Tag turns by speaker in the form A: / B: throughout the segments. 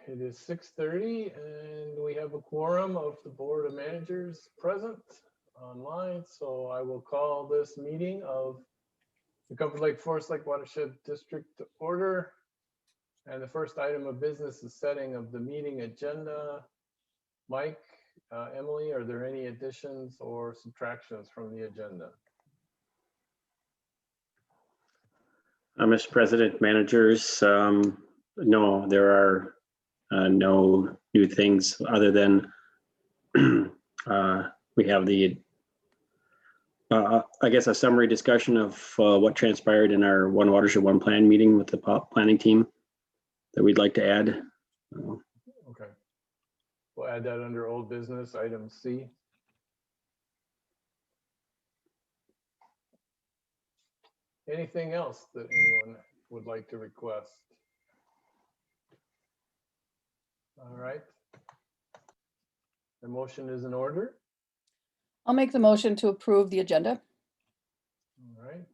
A: it is 6:30 and we have a quorum of the Board of Managers present online. So I will call this meeting of the Comfort Lake Forest Lake Watershed District to order. And the first item of business is setting of the meeting agenda. Mike, Emily, are there any additions or subtractions from the agenda?
B: Mr. President, managers, no, there are no new things other than we have the, I guess, a summary discussion of what transpired in our One Watershed One Plan meeting with the planning team that we'd like to add.
A: Okay. We'll add that under old business, item C. Anything else that anyone would like to request? All right. The motion is in order.
C: I'll make the motion to approve the agenda
A: All right.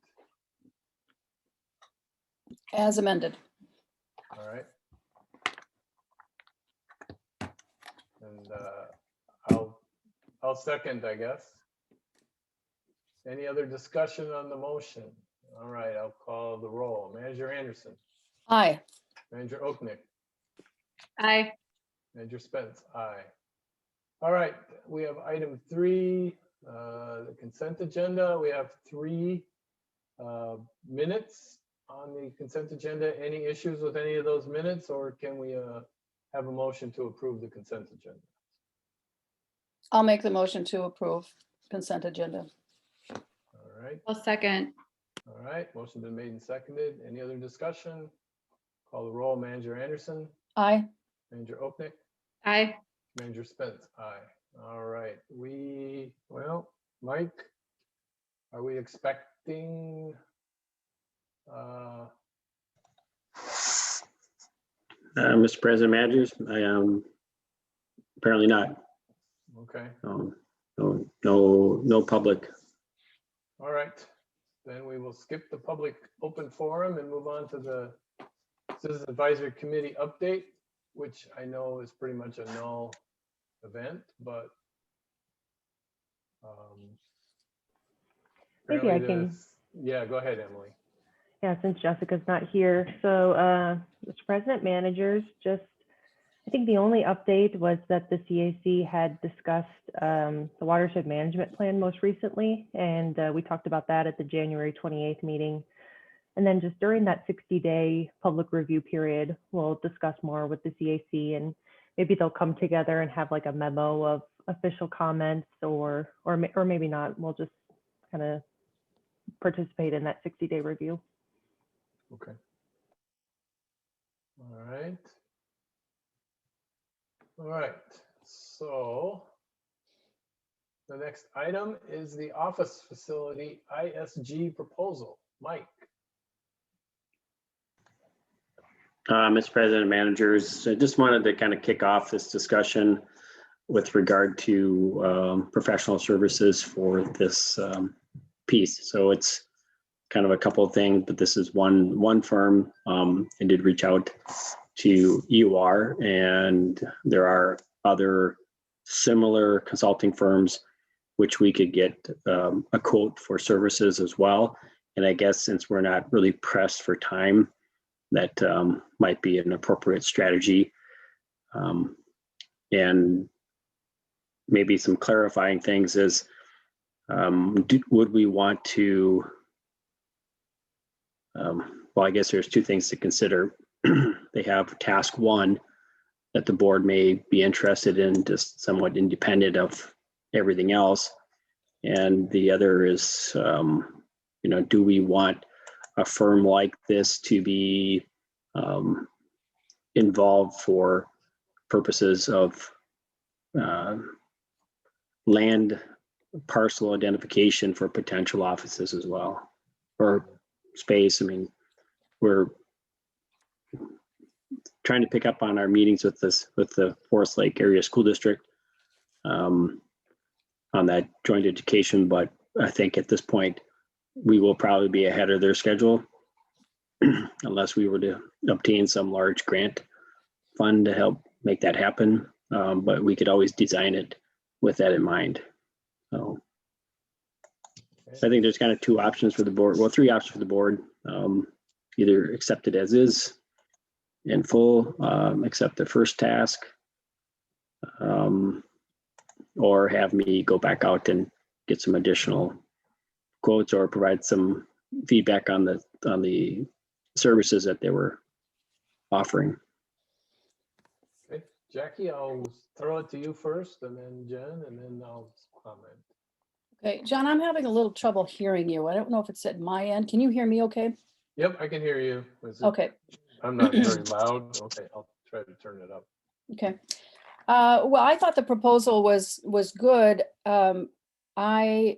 C: as amended.
A: All right. And I'll second, I guess. Any other discussion on the motion? All right, I'll call the roll. Manager Anderson,
C: Aye.
A: Manager Oknick,
D: Aye.
A: Manager Spence, aye. All right, we have item 3, the consent agenda. We have 3 minutes on the consent agenda. Any issues with any of those minutes, or can we have a motion to approve the consent agenda?
C: I'll make the motion to approve consent agenda.
A: All right,
D: I'll second.
A: all right. Motion been made and seconded. Any other discussion? Call the roll. Manager Anderson,
C: Aye.
A: Manager Oknick,
D: Aye.
A: Manager Spence, aye. All right, well, Mike, are we expecting
B: Mr. President, managers, I apparently not.
A: okay,
B: No public.
A: all right. Then we will skip the public open forum and move on to the Citizen Advisory Committee update, which I know is pretty much a null event, but
E: Maybe I
A: apparently
E: can.
A: this- Yeah, go ahead, Emily.
E: Yeah, since Jessica's not here. So, Mr. President, managers, I think the only update was that the CAC had discussed the watershed management plan most recently, and we talked about that at the January 28th meeting. And then just during that 60-day public review period, we'll discuss more with the CAC, and maybe they'll come together and have like a memo of official comments, or maybe not. We'll just kind of participate in that 60-day review.
A: Okay. All right. All right. So the next item is the office facility ISG proposal. Mike.
B: Mr. President, managers, I just wanted to kind of kick off this discussion with regard to professional services for this piece. So it's kind of a couple of things, but this is one firm. I did reach out to EUR, and there are other similar consulting firms which we could get a quote for services as well. And I guess since we're not really pressed for time, that might be an appropriate strategy. And maybe some clarifying things is, would we want to, well, I guess there's 2 things to consider. They have task 1 that the board may be interested in, just somewhat independent of everything else. And the other is, do we want a firm like this to be involved for purposes of land parcel identification for potential offices as well, or space? I mean, we're trying to pick up on our meetings with the Forest Lake Area School District on that joint education, but I think at this point we will probably be ahead of their schedule unless we were to obtain some large grant fund to help make that happen. But we could always design it with that in mind. So I think there's kind of two options for the board. Well, three options for the board. Either accept it as is in full, accept the first task, or have me go back out and get some additional quotes or provide some feedback on the services that they were offering.
A: Okay, Jackie, I'll throw it to you first, and then Jen, and then I'll comment.
C: Okay, John, I'm having a little trouble hearing you. I don't know if it's at my end. Can you hear me okay?
A: Yep, I can hear you. Is it-
C: Okay,
A: I'm not very loud. Okay, I'll try to turn it up.
C: okay. Well, I thought the proposal was good. I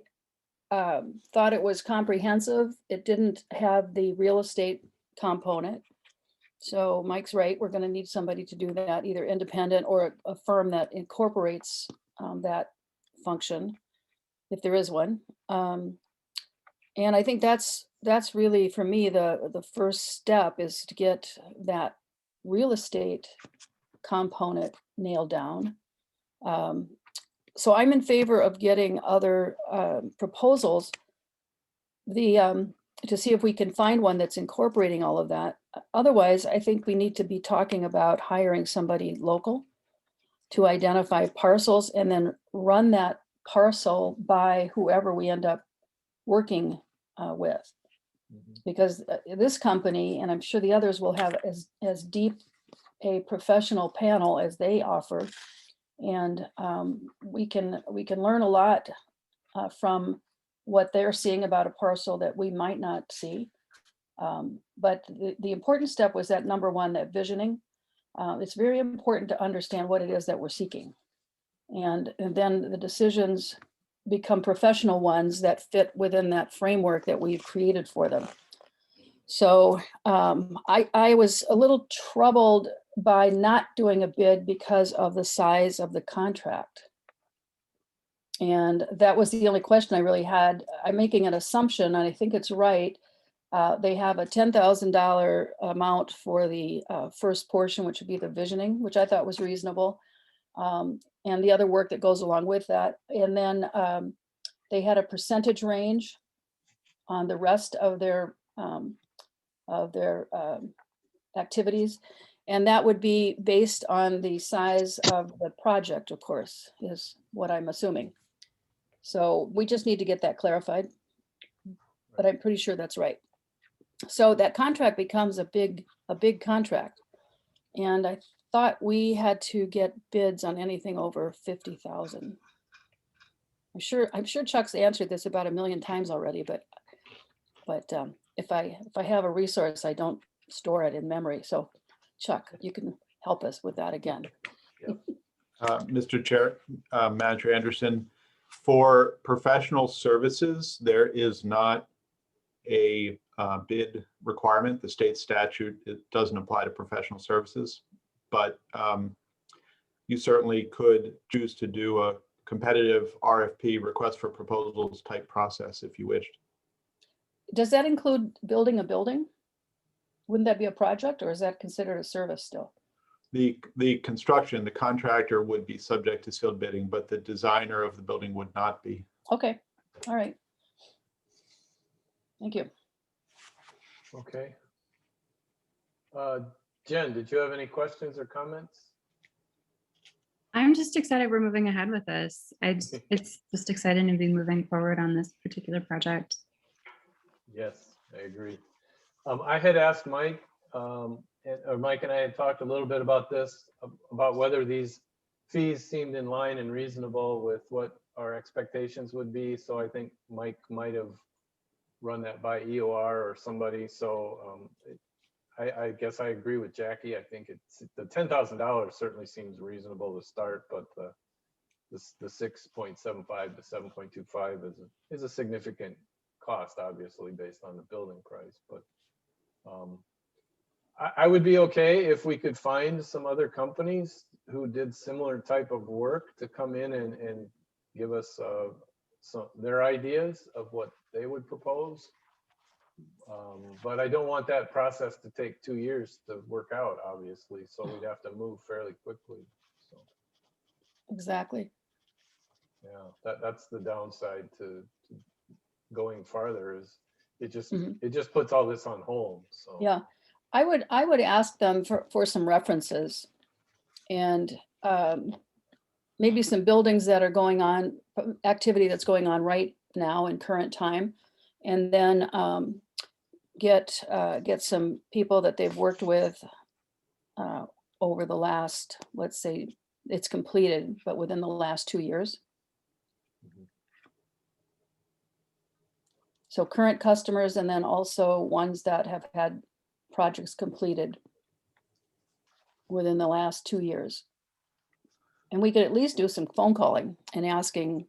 C: thought it was comprehensive. It didn't have the real estate component. So Mike's right, we're gonna need somebody to do that, either independent or a firm that incorporates that function, if there is one. And I think that's really, for me, the first step is to get that real estate component nailed down. So I'm in favor of getting other proposals, to see if we can find one that's incorporating all of that. Otherwise, I think we need to be talking about hiring somebody local to identify parcels and then run that parcel by whoever we end up working with. Because this company, and I'm sure the others, will have as deep a professional panel as they offer. And we can learn a lot from what they're seeing about a parcel that we might not see. But the important step was that number one, that visioning. It's very important to understand what it is that we're seeking. And then the decisions become professional ones that fit within that framework that we've created for them. So I was a little troubled by not doing a bid because of the size of the contract. And that was the only question I really had. I'm making an assumption, and I think it's right. They have a $10,000 amount for the first portion, which would be the visioning, which I thought was reasonable. And the other work that goes along with that. And then they had a percentage range on the rest of their activities. And that would be based on the size of the project, of course, is what I'm assuming. So we just need to get that clarified, but I'm pretty sure that's right. So that contract becomes a big contract. And I thought we had to get bids on anything over 50,000. I'm sure Chuck's answered this about 1 million times already, but if I have a resource, I don't store it in memory. So Chuck, you can help us with that again.
F: Mr. Chair, Manager Anderson, for professional services, there is not a bid requirement. The state statute, it doesn't apply to professional services, but you certainly could choose to do a competitive RFP, request for proposals type process if you wished.
C: Does that include building a building? Wouldn't that be a project, or is that considered a service still?
F: The construction, the contractor would be subject to sealed bidding, but the designer of the building would not be.
C: Okay, all right. Thank you.
A: Okay. Jen, did you have any questions or comments?
D: I'm just excited we're moving ahead with this. It's just exciting to be moving forward on this particular project.
A: Yes, I agree. I had asked Mike, or Mike and I had talked a little bit about this, about whether these fees seemed in line and reasonable with what our expectations would be. So I think Mike might have run that by EOR or somebody. So I guess I agree with Jackie. I think it's the $10,000 certainly seems reasonable to start, but the 6.75 to 7.25 is a significant cost, obviously, based on the building price. But I would be okay if we could find some other companies who did similar type of work to come in and give us their ideas of what they would propose. But I don't want that process to take 2 years to work out, obviously, so we'd have to move fairly quickly. So,
C: Exactly.
A: yeah, that's the downside to going farther is
C: Mhm.
A: it just puts all this on hold, so.
C: Yeah, I would ask them for some references and maybe some buildings that are going on, activity that's going on right now in current time. And then get some people that they've worked with uh, over the last, let's say, it's completed, but within the last 2 years.
A: Mhm.
C: So current customers and then also ones that have had projects completed within the last 2 years. And we could at least do some phone calling and asking,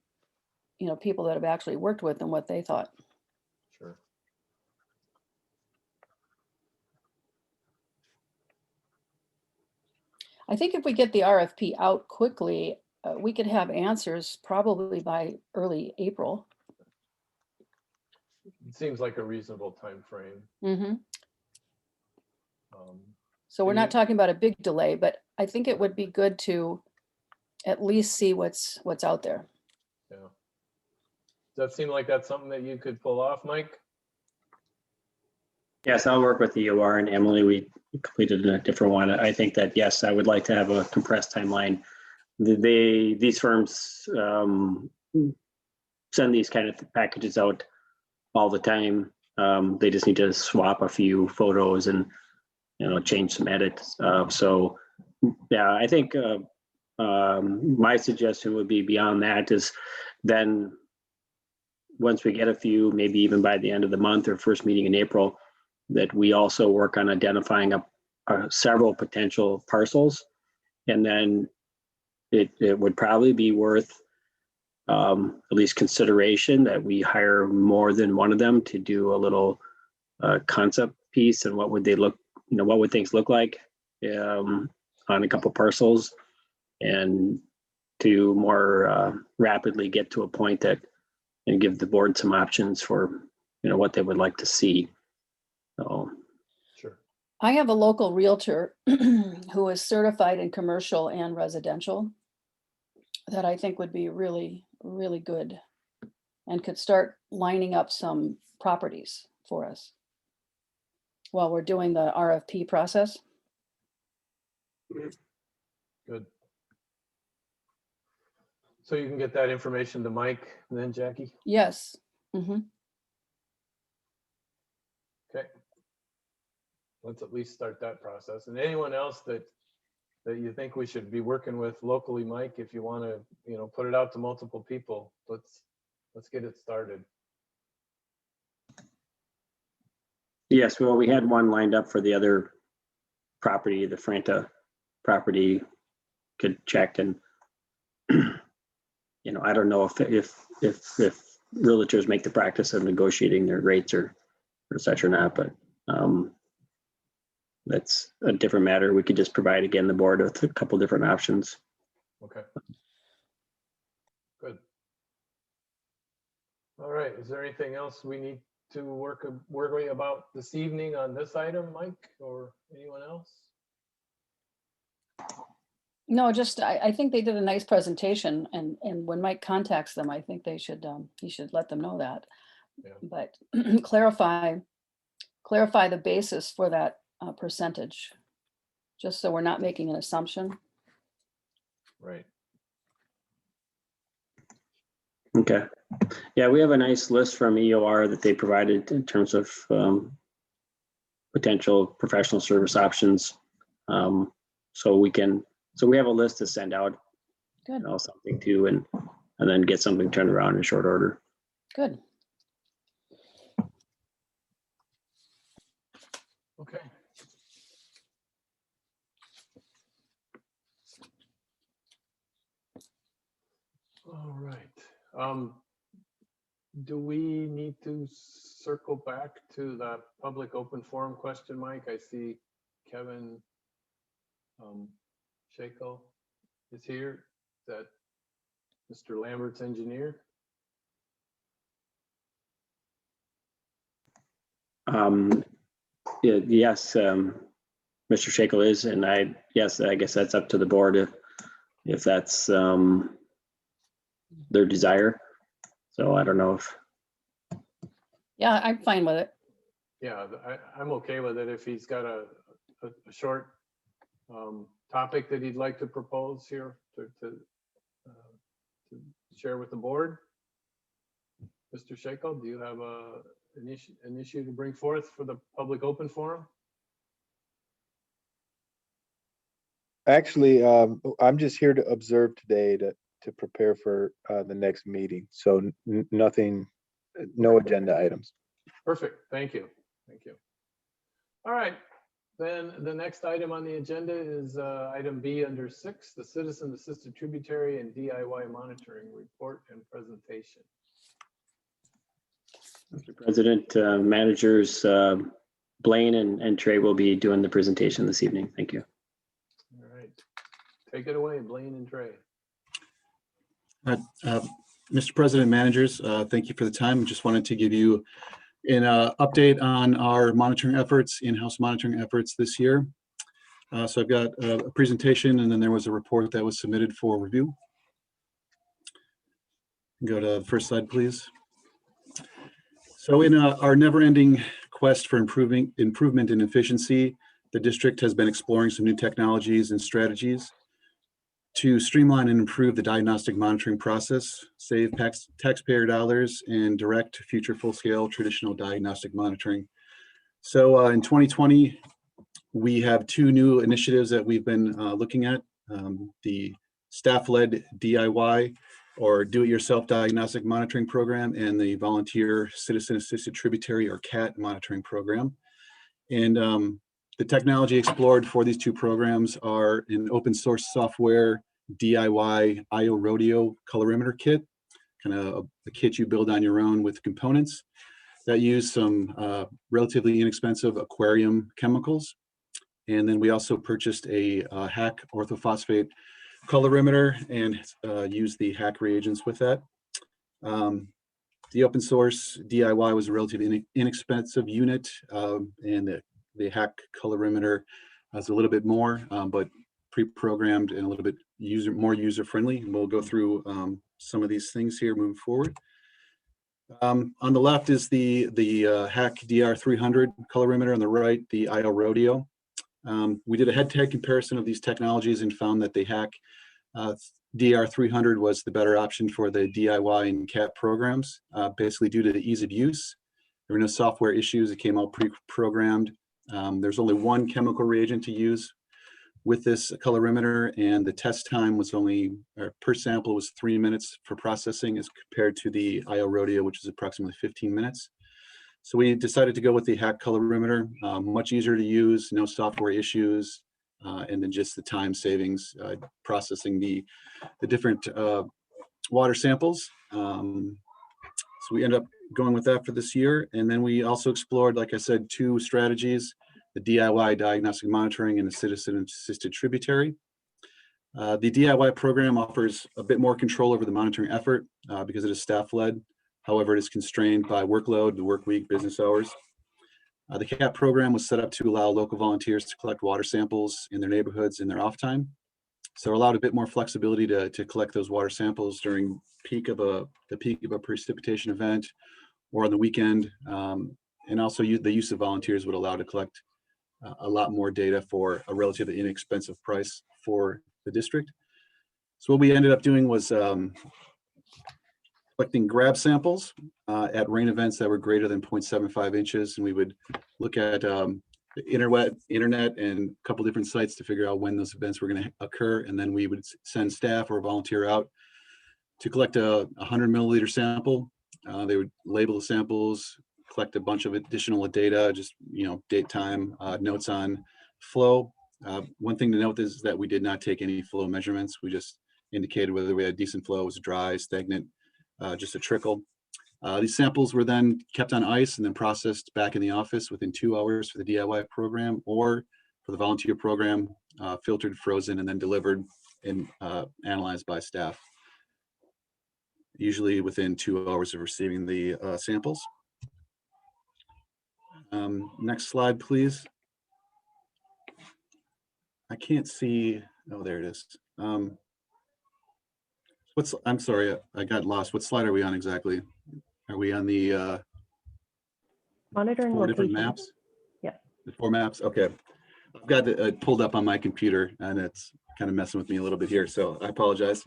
C: people that have actually worked with them what they thought.
A: Sure.
C: I think if we get the RFP out quickly, we could have answers probably by early April.
A: It seems like a reasonable timeframe.
C: Mhm.
A: Um,
C: So we're
A: And
C: not
A: you-
C: talking about a big delay, but I think it would be good to at least see what's out there.
A: Yeah. Does that seem like that's something that you could pull off, Mike?
B: Yes, I'll work with the EOR and Emily. We completed a different one. I think that, yes, I would like to have a compressed timeline. These firms send these kind of packages out all the time. They just need to swap a few photos and, change some edits. So, yeah, I think my suggestion would be beyond that is then once we get a few, maybe even by the end of the month or first meeting in April, that we also work on identifying several potential parcels. And then it would probably be worth at least consideration that we hire more than one of them to do a little concept piece and what would they look, what would things look like on a couple parcels, and to more rapidly get to a point that and give the board some options for what they would like to see. So
A: Sure.
C: I have a local realtor who is certified in commercial and residential that I think would be really, really good and could start lining up some properties for us while we're doing the RFP process.
A: Good. So you can get that information to Mike and then Jackie?
C: Yes. Hmm.
A: Okay. Let's at least start that process. And anyone else that you think we should be working with locally, Mike, if you want to, put it out to multiple people, let's get it started.
B: yes, well, we had one lined up for the other property, the Franta property, could check and I don't know if realtors make the practice of negotiating their rates or such or not, but that's a different matter. We could just provide again the board with a couple different options.
A: Okay. Good. All right. Is there anything else we need to work about this evening on this item, Mike, or anyone else?
C: No, just I think they did a nice presentation, and when Mike contacts them, I think they should he should let them know that.
A: Yeah.
C: But clarify the basis for that percentage, just so we're not making an assumption.
A: Right.
B: Okay. Yeah, we have a nice list from EOR that they provided in terms of potential professional service options. So we have a list to send out,
C: Good,
B: something to, and then get something turned around in short order.
C: good.
A: Okay. All right. Do we need to circle back to that public open forum question, Mike? I see Kevin Shakel is here. Is that Mr. Lambert's engineer?
B: Yes, Mr. Shackle is, and I guess that's up to the board if that's their desire. So I don't know if,
C: Yeah, I'm fine with it.
A: Yeah, I'm okay with it if he's got a short topic that he'd like to propose here to share with the board. Mr. Shackle, do you have an issue to bring forth for the public open forum?
G: Actually, I'm just here to observe today to prepare for the next meeting. So nothing, no agenda items.
A: Perfect, thank you, thank you. All right, then the next item on the agenda is item B under 6, the Citizen Assisted Tributary and DIY Monitoring Report and Presentation.
B: Mr. President, managers Blaine and Trey will be doing the presentation this evening. Thank you.
A: All right, take it away, Blaine and Trey.
H: Mr. President, managers, thank you for the time. Just wanted to give you an update on our monitoring efforts, in-house monitoring efforts this year. So I've got a presentation, and then there was a report that was submitted for review. Go to the first slide, please. So in our never-ending quest for improvement in efficiency, the district has been exploring some new technologies and strategies to streamline and improve the diagnostic monitoring process, save taxpayer dollars, and direct future full-scale traditional diagnostic monitoring. So in 2020, we have 2 new initiatives that we've been looking at. The staff-led DIY or do-it-yourself diagnostic monitoring program and the volunteer citizen assisted tributary or CAT monitoring program. And the technology explored for these 2 programs are an open source software DIY IO Rodeo colorimeter kit, kind of a kit you build on your own with components that use some relatively inexpensive aquarium chemicals. And then we also purchased a HAC orthophosphate colorimeter and use the HAC reagents with that. The open source DIY was a relatively inexpensive unit, and the HAC colorimeter is a little bit more, but pre-programmed and a little bit more user-friendly. And we'll go through some of these things here moving forward. On the left is the HAC DR300 colorimeter, on the right, the IO Rodeo. We did a head-to-head comparison of these technologies and found that the HAC DR300 was the better option for the DIY and CAT programs, basically due to the ease of use. There were no software issues. It came out pre-programmed. There's only 1 chemical reagent to use with this colorimeter, and the test time was per sample was 3 minutes for processing as compared to the IO Rodeo, which is approximately 15 minutes. So we decided to go with the HAC colorimeter, much easier to use, no software issues, and then just the time savings processing the different water samples. So we ended up going with that for this year. And then we also explored, like I said, 2 strategies, the DIY diagnostic monitoring and the citizen assisted tributary. The DIY program offers a bit more control over the monitoring effort because it is staff-led. However, it is constrained by workload, the work week, business hours. The CAT program was set up to allow local volunteers to collect water samples in their neighborhoods in their off time. So it allowed a bit more flexibility to collect those water samples during the peak of a precipitation event or on the weekend. And also the use of volunteers would allow to collect a lot more data for a relatively inexpensive price for the district. So what we ended up doing was collecting grab samples at rain events that were greater than 0.75 inches. And we would look at the internet and a couple different sites to figure out when those events were going to occur. And then we would send staff or volunteer out to collect a 100 milliliter sample. They would label the samples, collect a bunch of additional data, just, date, time, notes on flow. One thing to note is that we did not take any flow measurements. We just indicated whether we had decent flow, was dry, stagnant, just a trickle. These samples were then kept on ice and then processed back in the office within 2 hours for the DIY program, or for the volunteer program, filtered, frozen, and then delivered and analyzed by staff, usually within 2 hours of receiving the samples. Next slide, please. I can't see, oh, there it is. I'm sorry, I got lost. What slide are we on exactly? Are we on the
E: Monitoring
H: 4 different
E: location.
H: maps?
E: Yeah.
H: The 4 maps, okay. I've got it pulled up on my computer and it's kind of messing with me a little bit here, so I apologize.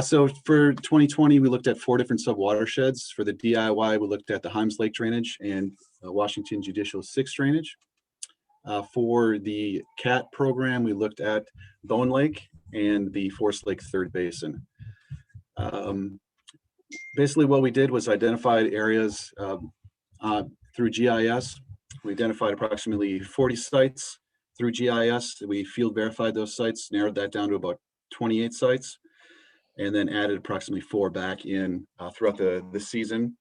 H: So for 2020, we looked at 4 different sub-watersheds. For the DIY, we looked at the Himes Lake drainage and Washington Judicial 6 drainage. For the CAT program, we looked at Bone Lake and the Forest Lake Third Basin. Basically what we did was identified areas through GIS. We identified approximately 40 sites through GIS. We field verified those sites, narrowed that down to about 28 sites, and then added approximately 4 back in throughout the season.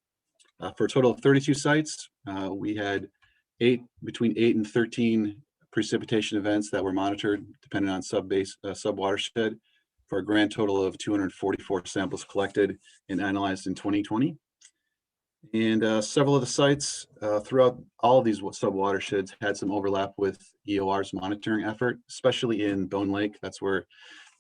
H: For a total of 32 sites, we had between 8 and 13 precipitation events that were monitored, depending on sub-watershed, for a grand total of 244 samples collected and analyzed in 2020. And several of the sites throughout all of these sub-watersheds had some overlap with EOR's monitoring effort, especially in Bone Lake. That's where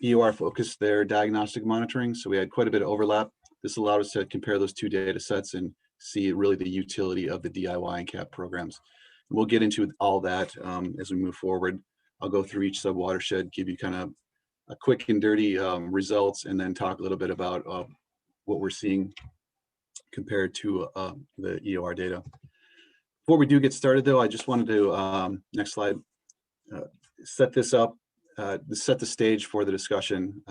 H: EOR focused their diagnostic monitoring. So we had quite a bit of overlap. This allowed us to compare those 2 data sets and see really the utility of the DIY and CAP programs. We'll get into all that as we move forward. I'll go through each sub-watershed, give you kind of a quick and dirty results, and then talk a little bit about what we're seeing compared to the EOR data. Before we do get started though, I just wanted to, next slide, set this up, set the stage for the discussion.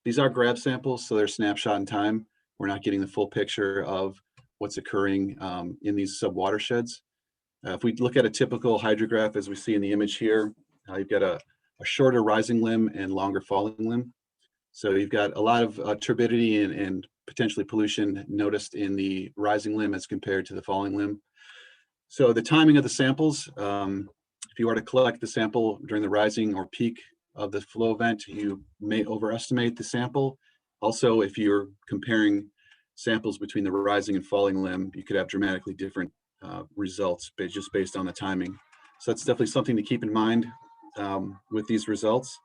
H: These are grab samples, so they're snapshot in time. We're not getting the full picture of what's occurring in these sub-watersheds. If we look at a typical hydrograph, as we see in the image here, you've got a shorter rising limb and longer falling limb. So you've got a lot of turbidity and potentially pollution noticed in the rising limb as compared to the falling limb. So the timing of the samples, if you are to collect the sample during the rising or peak of the flow event, you may overestimate the sample. Also, if you're comparing samples between the rising and falling limb, you could have dramatically different results just based on the timing. So that's definitely something to keep in mind with these results.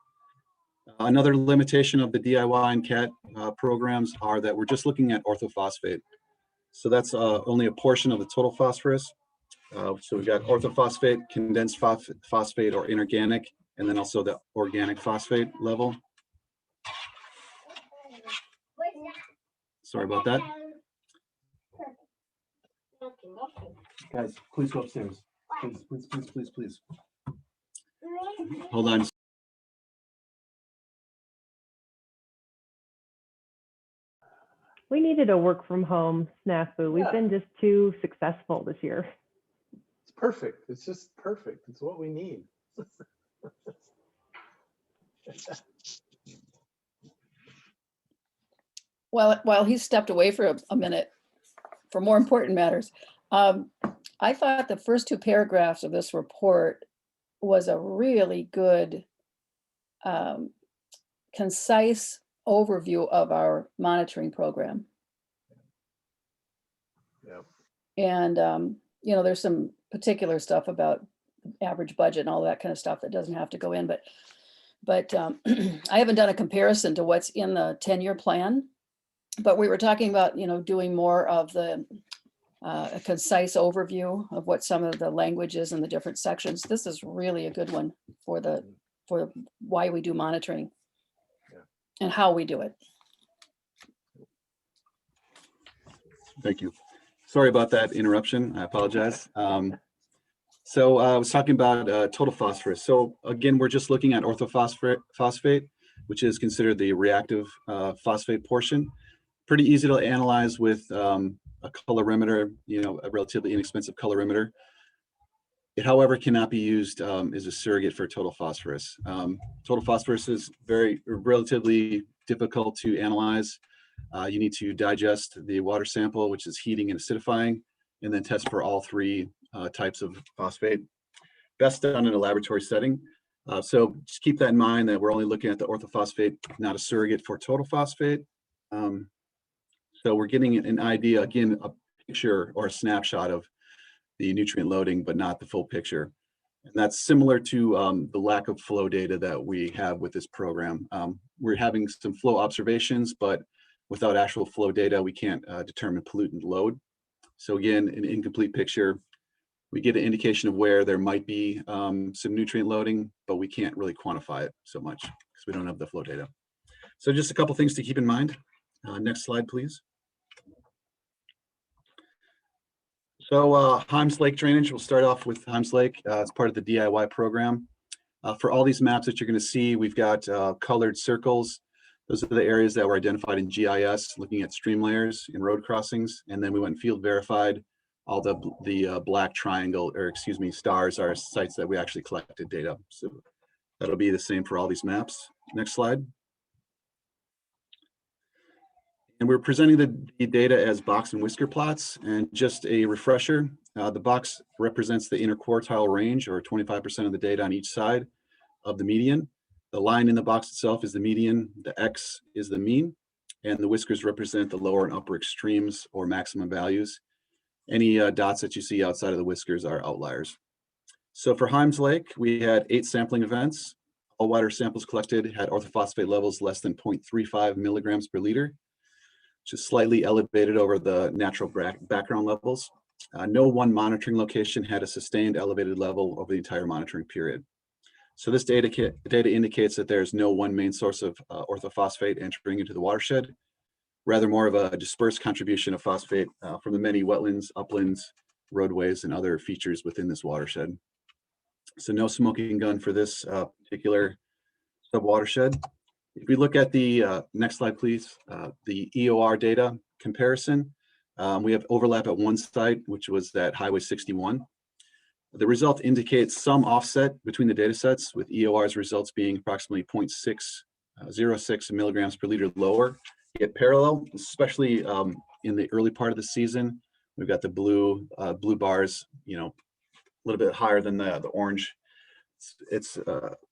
H: Another limitation of the DIY and CAT programs are that we're just looking at orthophosphate. So that's only a portion of the total phosphorus. So we've got orthophosphate, condensed phosphate, or inorganic, and then also the organic phosphate level. Sorry about that. Guys, please go upstairs. Please. Hold on.
E: We needed a work from home snafu. We've
A: Yeah.
E: been just too successful this year.
A: It's perfect. It's just perfect. It's what we need.
C: While he stepped away for a minute for more important matters, I thought the first 2 paragraphs of this report was a really good, concise overview of our monitoring program.
A: Yeah.
C: And, there's some particular stuff about average budget and all that kind of stuff that doesn't have to go in, but I haven't done a comparison to what's in the 10-year plan, but we were talking about, doing more of the a concise overview of what some of the language is in the different sections. This is really a good one for why we do monitoring and how we do it.
H: Thank you. Sorry about that interruption. I apologize. So I was talking about total phosphorus. So again, we're just looking at orthophosphate, which is considered the reactive phosphate portion. Pretty easy to analyze with a colorimeter, a relatively inexpensive colorimeter. It, however, cannot be used as a surrogate for total phosphorus. Total phosphorus is relatively difficult to analyze. You need to digest the water sample, which is heating and acidifying, and then test for all 3 types of phosphate. Best done in a laboratory setting. So just keep that in mind that we're only looking at the orthophosphate, not a surrogate for total phosphate. So we're getting an idea, again, a picture or a snapshot of the nutrient loading, but not the full picture. And that's similar to the lack of flow data that we have with this program. We're having some flow observations, but without actual flow data, we can't determine pollutant load. So again, an incomplete picture. We get an indication of where there might be some nutrient loading, but we can't really quantify it so much because we don't have the flow data. So just a couple things to keep in mind. Next slide, please. So Himes Lake drainage, we'll start off with Himes Lake. It's part of the DIY program. For all these maps that you're going to see, we've got colored circles. Those are the areas that were identified in GIS, looking at stream layers and road crossings. And then we went field verified. All the black triangle, or excuse me, stars are sites that we actually collected data. So that'll be the same for all these maps. Next slide. And we're presenting the data as box and whisker plots. And just a refresher, the box represents the inner quartile range, or 25% of the data on each side of the median. The line in the box itself is the median, the X is the mean, and the whiskers represent the lower and upper extremes or maximum values. Any dots that you see outside of the whiskers are outliers. So for Himes Lake, we had 8 sampling events. All water samples collected had orthophosphate levels less than 0.35 milligrams per liter, which is slightly elevated over the natural background levels. No one monitoring location had a sustained elevated level over the entire monitoring period. So this data indicates that there's no one main source of orthophosphate entering into the watershed, rather more of a dispersed contribution of phosphate from the many wetlands, uplands, roadways, and other features within this watershed. So no smoking gun for this particular sub-watershed. If we look at the next slide, please, the EOR data comparison, we have overlap at one site, which was at Highway 61. The result indicates some offset between the data sets, with EOR's results being approximately 0.606 milligrams per liter lower, yet parallel, especially in the early part of the season. We've got the blue bars, a little bit higher than the orange. It's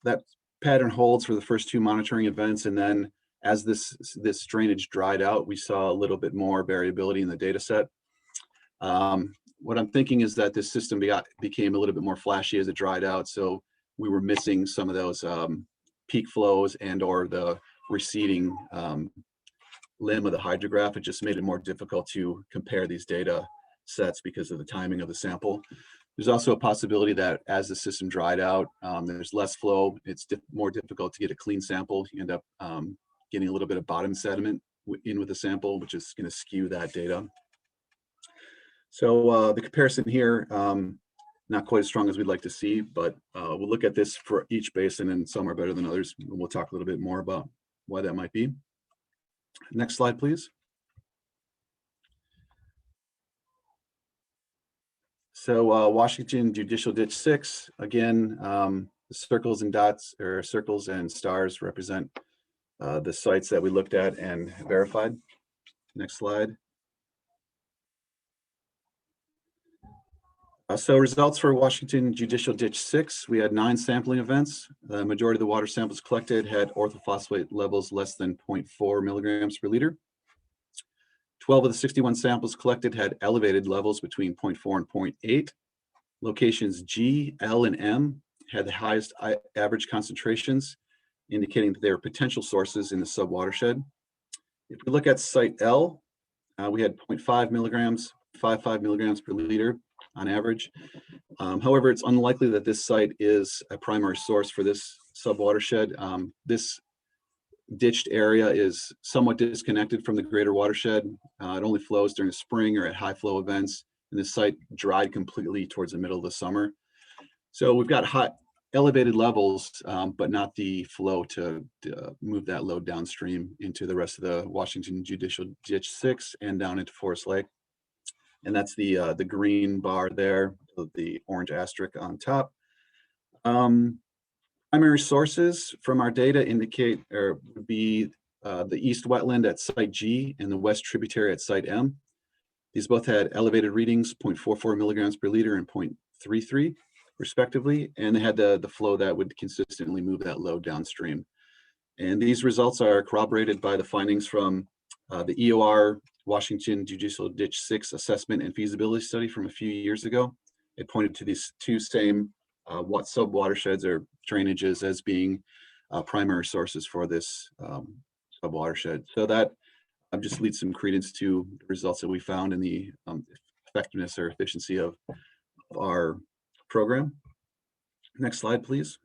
H: that pattern holds for the first 2 monitoring events, and then as this drainage dried out, we saw a little bit more variability in the data set. What I'm thinking is that this system became a little bit more flashy as it dried out, so we were missing some of those peak flows and or the receding limb of the hydrograph. It just made it more difficult to compare these data sets because of the timing of the sample. There's also a possibility that as the system dried out, there's less flow. It's more difficult to get a clean sample. You end up getting a little bit of bottom sediment in with the sample, which is going to skew that data. So the comparison here, not quite as strong as we'd like to see, but we'll look at this for each basin, and some are better than others. We'll talk a little bit more about why that might be. Next slide, please. So Washington Judicial Ditch 6, again, the circles and dots, or circles and stars, represent the sites that we looked at and verified. Next slide. So results for Washington Judicial Ditch 6, we had 9 sampling events. The majority of the water samples collected had orthophosphate levels less than 0.4 milligrams per liter. 12 of the 61 samples collected had elevated levels between 0.4 and 0.8. Locations G, L, and M had the highest average concentrations, indicating that they were potential sources in the sub-watershed. If we look at site L, we had 0.5 milligrams, 5 milligrams per liter on average. However, it's unlikely that this site is a primary source for this sub-watershed. This ditched area is somewhat disconnected from the greater watershed. It only flows during the spring or at high flow events, and this site dried completely towards the middle of the summer. So we've got hot elevated levels, but not the flow to move that load downstream into the rest of the Washington Judicial Ditch 6 and down into Forest Lake. And that's the green bar there, the orange asterisk on top. Primary sources from our data indicate or would be the east wetland at site G and the west tributary at site M. These both had elevated readings, 0.44 milligrams per liter and 0.33 respectively, and they had the flow that would consistently move that load downstream. And these results are corroborated by the findings from the EOR Washington Judicial Ditch 6 assessment and feasibility study from a few years ago. it pointed to these two same sub watersheds or drainages as being primary sources for this sub watershed. So that just leads some credence to the results that we found in the effectiveness or efficiency of our program. Next slide, please.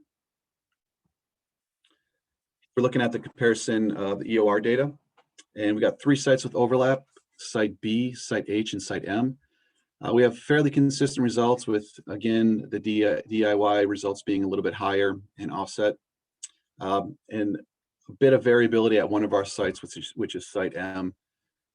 H: We're looking at the comparison of the EOR data, and we got 3 sites with overlap: Site B, Site H, and Site M. We have fairly consistent results with, again, the DIY results being a little bit higher and offset, and a bit of variability at one of our sites, which is Site M.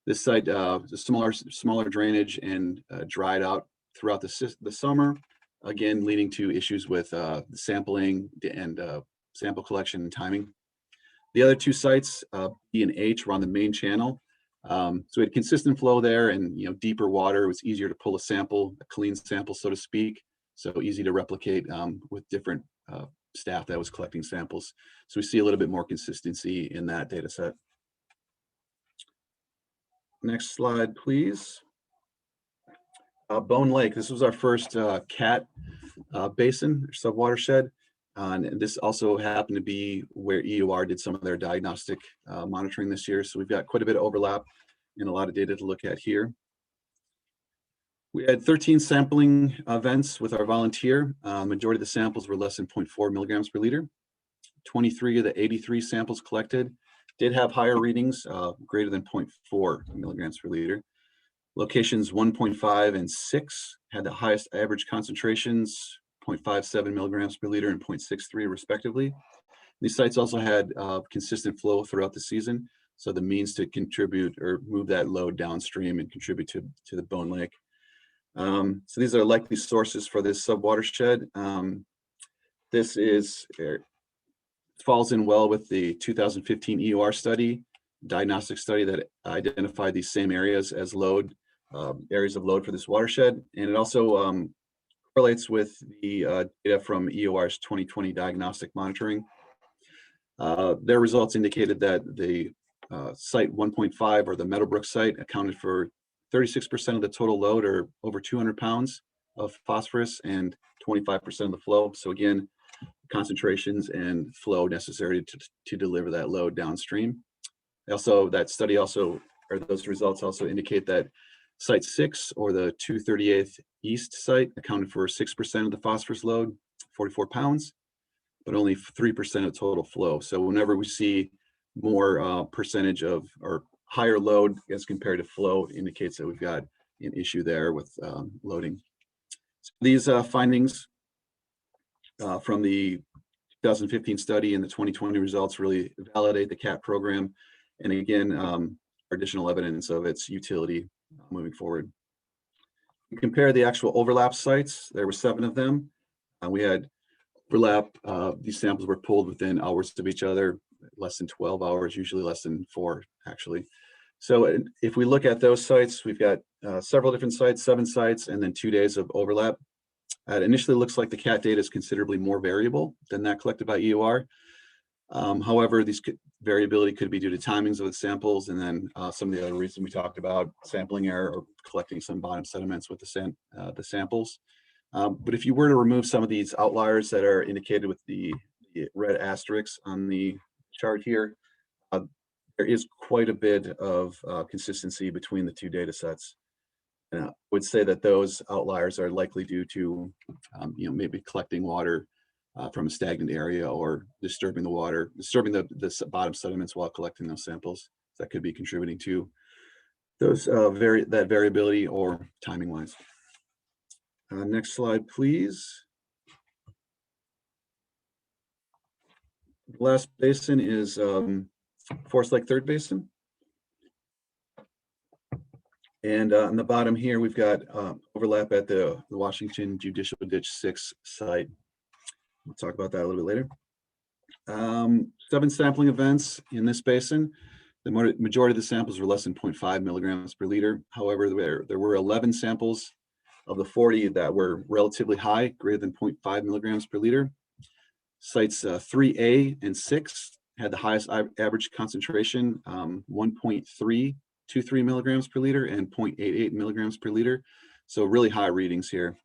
H: This site is smaller drainage and dried out throughout the summer, again leading to issues with sampling and sample collection and timing. The other 2 sites, B and H, were on the main channel. So we had consistent flow there, and deeper water. It was easier to pull a sample, a clean sample, so to speak. So easy to replicate with different staff that was collecting samples. So we see a little bit more consistency in that data set. Next slide, please. Bone Lake, this was our first CAT basin, subwatershed. And this also happened to be where EOR did some of their diagnostic monitoring this year. So we've got quite a bit of overlap and a lot of data to look at here. We had 13 sampling events with our volunteer. Majority of the samples were less than 0.4 milligrams per liter. 23 of the 83 samples collected did have higher readings, greater than 0.4 milligrams per liter. Locations 1.5 and 6 had the highest average concentrations, 0.57 milligrams per liter and 0.63 respectively. These sites also had consistent flow throughout the season, so the means to contribute or move that load downstream and contribute to the Bone Lake. So these are likely sources for this subwatershed. This falls in well with the 2015 EOR study, diagnostic study that identified these same areas as areas of load for this watershed. And it also correlates with the data from EOR's 2020 diagnostic monitoring. Their results indicated that the site 1.5, or the Meadowbrook site, accounted for 36% of the total load, or over 200 pounds of phosphorus, and 25% of the flow. So again, concentrations and flow necessary to deliver that load downstream. Those results also indicate that Site 6, or the 238th East site, accounted for 6% of the phosphorus load, 44 pounds, but only 3% of total flow. So whenever we see more percentage of or higher load as compared to flow, it indicates that we've got an issue there with loading. So these findings from the 2015 study and the 2020 results really validate the CAT program, and again, additional evidence of its utility moving forward. We compare the actual overlap sites. There were 7 of them. We had overlap. These samples were pulled within hours of each other, less than 12 hours, usually less than 4, actually. So if we look at those sites, we've got several different sites, 7 sites, and then 2 days of overlap. It initially looks like the CAT data is considerably more variable than that collected by EOR. However, these variability could be due to timings of the samples, and then some of the other reasons we talked about, sampling error or collecting some bottom sediments with the samples. But if you were to remove some of these outliers that are indicated with the red asterisks on the chart here, there is quite a bit of consistency between the 2 data sets. And I would say that those outliers are likely due to maybe collecting water from a stagnant area, or disturbing the bottom sediments while collecting those samples. That could be contributing to those that variability or timing wise. Next slide, please. The last basin is Forest Lake Third Basin. And on the bottom here, we've got overlap at the Washington Judicial Ditch 6 site. We'll talk about that a little bit later. 7 sampling events in this basin. The majority of the samples were less than 0.5 milligrams per liter. However, there were 11 samples of the 40 that were relatively high, greater than 0.5 milligrams per liter. Sites 3A and 6 had the highest average concentration, 1.323 milligrams per liter and 0.88 milligrams per liter. So really high readings here.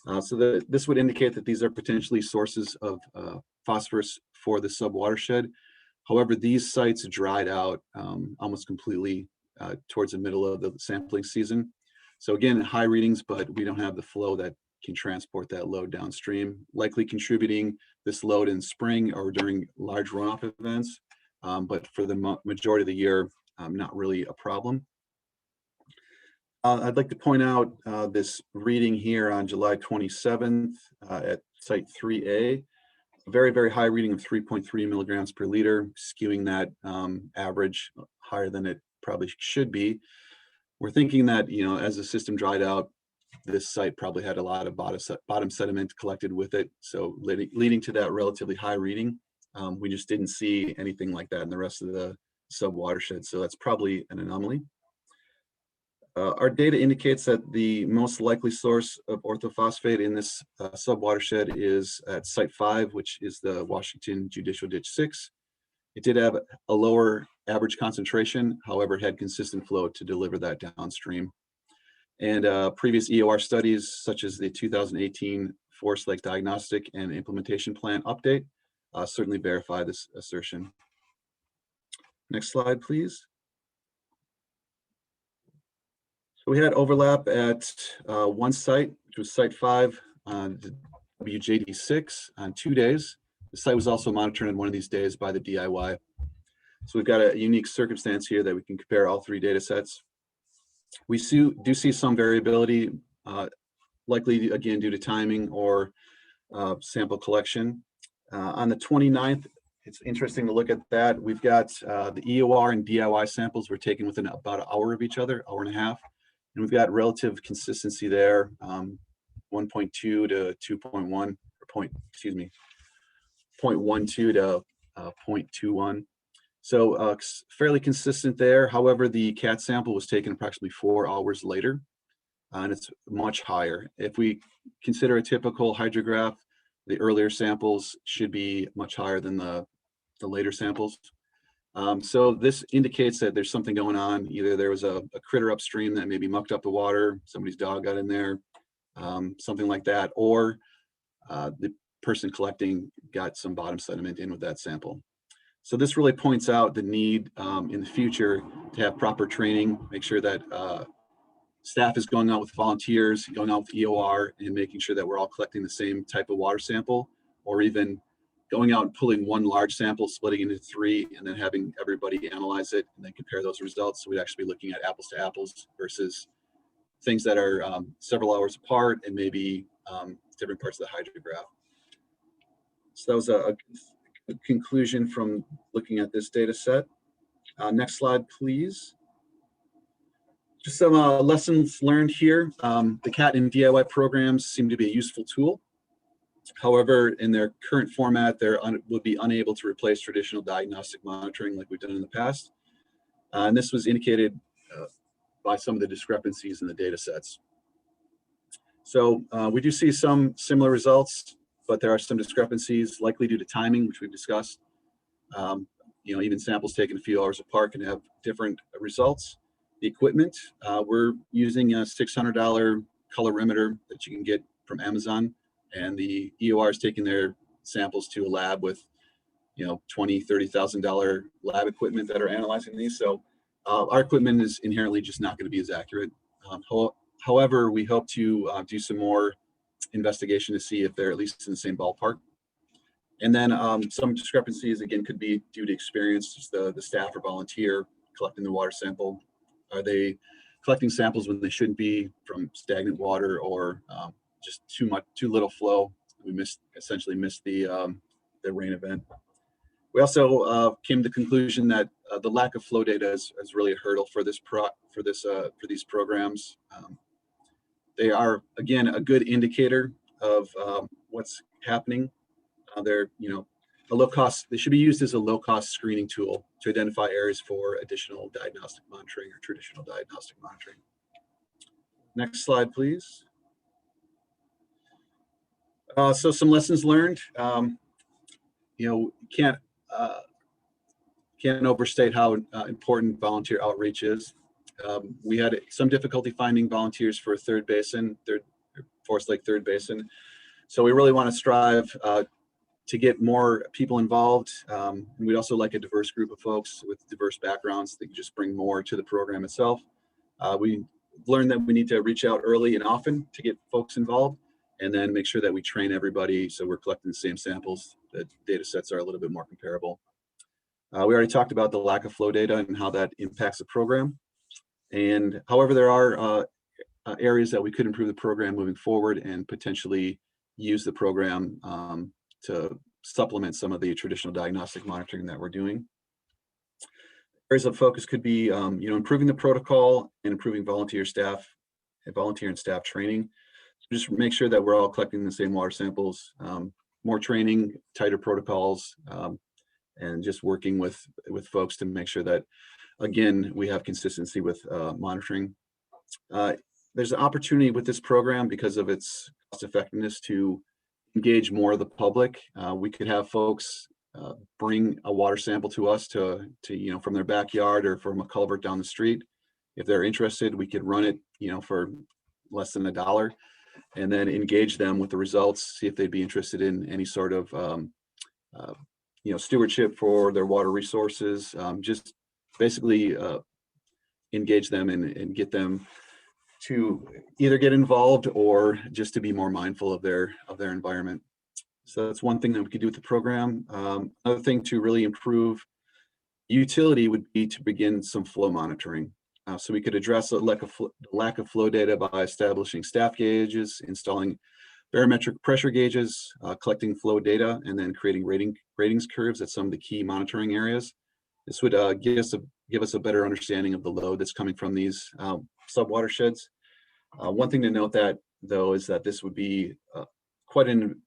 H: This would indicate that these are potentially sources of phosphorus for the subwatershed. However, these sites dried out almost completely towards the middle of the sampling season. So again, high readings, but we don't have the flow that can transport that load downstream, likely contributing this load in spring or during large runoff events. But for the majority of the year, not really a problem. I'd like to point out this reading here on July 27th at site 3A, a very, very high reading of 3.3 milligrams per liter, skewing that average higher than it probably should be. We're thinking that, you know, as the system dried out, this site probably had a lot of bottom sediment collected with it. So leading to that relatively high reading. We just didn't see anything like that in the rest of the subwatershed. So that's probably an anomaly. Our data indicates that the most likely source of orthophosphate in this subwatershed is at Site 5, which is the Washington Judicial Ditch 6. It did have a lower average concentration, however, it had consistent flow to deliver that downstream. And previous EOR studies, such as the 2018 Forest Lake Diagnostic and Implementation Plan update, certainly verify this assertion. Next slide, please. So we had overlap at one site, which was Site 5, WJD6 on 2 days. The site was also monitored on one of these days by the DIY. So we've got a unique circumstance here that we can compare all 3 data sets. We do see some variability, likely again due to timing or sample collection. On the 29th, it's interesting to look at that. We've got the EOR and DIY samples were taken within about an hour of each other, hour and a half. And we've got relative consistency there, 1.2 to 2.1, or 0.12 to 0.21. So fairly consistent there. However, the CAT sample was taken approximately 4 hours later, and it's much higher. If we consider a typical hydrograph, the earlier samples should be much higher than the later samples. So this indicates that there's something going on. Either there was a critter upstream that maybe mucked up the water, somebody's dog got in there, something like that, or the person collecting got some bottom sediment in with that sample. So this really points out the need in the future to have proper training, make sure that staff is going out with volunteers, going out with EOR, and making sure that we're all collecting the same type of water sample, or even going out and pulling one large sample, splitting into 3, and then having everybody analyze it and then compare those results. So we'd actually be looking at apples to apples versus things that are several hours apart and maybe different parts of the hydrograph. So that was a conclusion from looking at this data set. Next slide, please. Just some lessons learned here. The CAT and DIY programs seem to be a useful tool. However, in their current format, they would be unable to replace traditional diagnostic monitoring like we've done in the past. And this was indicated by some of the discrepancies in the data sets. So we do see some similar results, but there are some discrepancies likely due to timing, which we've discussed. You know, even samples taken a few hours apart can have different results. The equipment, we're using a $600 colorimeter that you can get from Amazon, and the EOR is taking their samples to a lab with, you know, $20,000, $30,000 lab equipment that are analyzing these. So our equipment is inherently just not going to be as accurate. However, we hope to do some more investigation to see if they're at least in the same ballpark. And then some discrepancies, again, could be due to experience, just the staff or volunteer collecting the water sample. Are they collecting samples when they shouldn't be from stagnant water, or just too little flow? We essentially missed the rain event. We also came to the conclusion that the lack of flow data is really a hurdle for these programs. They are, again, a good indicator of what's happening. They're, you know, a low cost. They should be used as a low cost screening tool to identify areas for additional diagnostic monitoring or traditional diagnostic monitoring. Next slide, please. So some lessons learned. You know, can't overstate how important volunteer outreach is. We had some difficulty finding volunteers for third basin, Forest Lake Third Basin. So we really want to strive to get more people involved. And we'd also like a diverse group of folks with diverse backgrounds that can just bring more to the program itself. We learned that we need to reach out early and often to get folks involved, and then make sure that we train everybody so we're collecting the same samples, that data sets are a little bit more comparable. We already talked about the lack of flow data and how that impacts the program. And however, there are areas that we could improve the program moving forward and potentially use the program to supplement some of the traditional diagnostic monitoring that we're doing. Areas of focus could be, improving the protocol and improving volunteer and staff training. Just make sure that we're all collecting the same water samples, more training, tighter protocols, and just working with folks to make sure that, again, we have consistency with monitoring. There's an opportunity with this program because of its cost effectiveness to engage more of the public. We could have folks bring a water sample to us to from their backyard or from a culvert down the street. If they're interested, we could run it, for less than $1, and then engage them with the results, see if they'd be interested in any sort of, stewardship for their water resources. Just basically engage them and get them to either get involved or just to be more mindful of their environment. So that's one thing that we could do with the program. Another thing to really improve utility would be to begin some flow monitoring. So we could address a lack of flow data by establishing staff gauges, installing barometric pressure gauges, collecting flow data, and then creating ratings curves at some of the key monitoring areas. This would give us a better understanding of the load that's coming from these subwatersheds. One thing to note though is that this would be quite an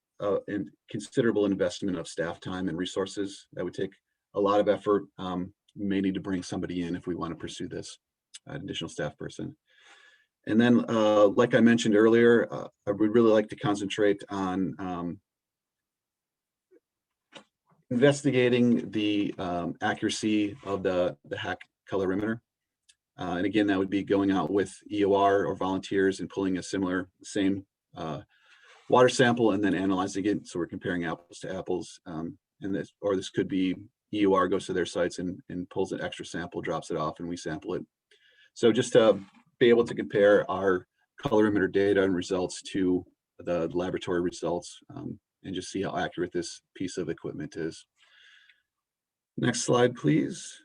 H: considerable investment of staff time and resources. That would take a lot of effort. We may need to bring somebody in if we want to pursue this, an additional staff person. And then, like I mentioned earlier, I would really like to concentrate on investigating the accuracy of the HAC colorimeter. And again, that would be going out with EOR or volunteers and pulling a same water sample and then analyzing it. So we're comparing apples to apples. And this could be EOR goes to their sites and pulls an extra sample, drops it off, and we sample it. So just to be able to compare our colorimeter data and results to the laboratory results, and just see how accurate this piece of equipment is. Next slide, please.